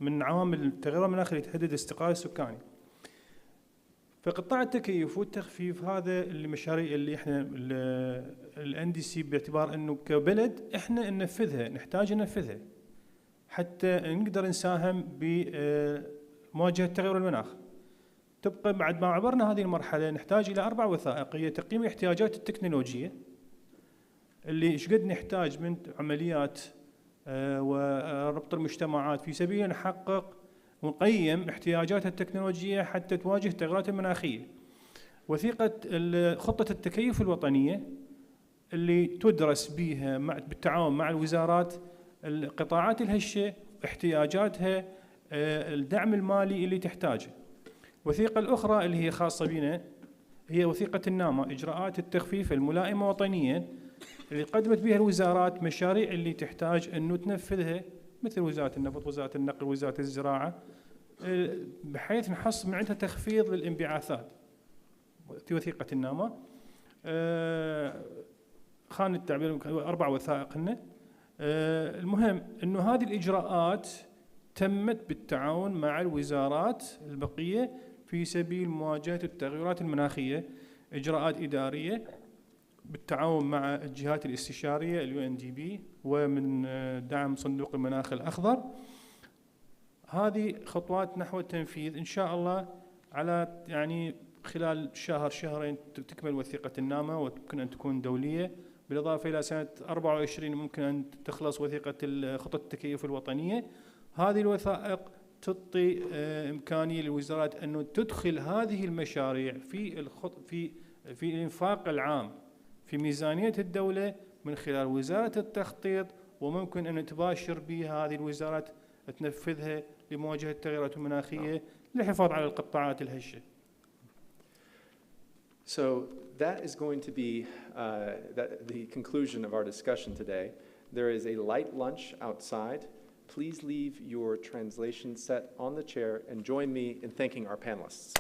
من عوامل التغير المناخي اللي تهدد الاستقرار السكاني. فقطاع التكيف والتخفيف هذا المشاريع اللي احنا الNDC باعتبار انه كبلد احنا ننفذها، نحتاج ننفذها حتى نقدر نساهم بمواجهة تغير المناخ. تبقى بعد ما عبرنا هذه المرحلة نحتاج إلى 4 وثائق، هي تقييم الاحتياجات التكنولوجية اللي ايش قد نحتاج من عمليات وربط المجتمعات في سبيل نحقق ونقيم احتياجاتها التكنولوجية حتى تواجه التغيرات المناخية. وثيقة خطة التكيف الوطنية اللي تدرس بها بالتعاون مع الوزارات القطاعات الهشة احتياجاتها، الدعم المالي اللي تحتاجه. وثيقة الأخرى اللي هي خاصة بنا هي وثيقة النامة، إجراءات التخفيف الملائمة وطنيا، اللي قدمت بها الوزارات مشاريع اللي تحتاج أنه تنفذها، مثل وزارة النفط، وزارة النقل، وزارة الزراعة، بحيث نحصل من عندها تخفيض للانبعاثات. في وثيقة النامة خان التعبير 4 وثائق هن. المهم أنه هذه الإجراءات تمت بالتعاون مع الوزارات البقية في سبيل مواجهة التغيرات المناخية، إجراءات إدارية بالتعاون مع الجهات الاستشارية UNDP ومن دعم صندوق المناخ الأخضر. هذه خطوات نحو التنفيذ إن شاء الله، على يعني خلال شهرين تكمل وثيقة النامة وممكن أن تكون دولية، بالإضافة إلى سنة 24 ممكن أن تخلص وثيقة خطة التكيف الوطنية. هذه الوثائق تعطي إمكانية للوزارات أنه تدخل هذه المشاريع في الإنفاق العام في ميزانية الدولة من خلال وزارة التخطيط، وممكن أن تباشر بها هذه الوزارات تنفذها لمواجهة التغيرات المناخية للحفاظ على القطاعات الهشة.
So that is going to be the conclusion of our discussion today. There is a light lunch outside. Please leave your translation set on the chair and join me in thanking our panelists.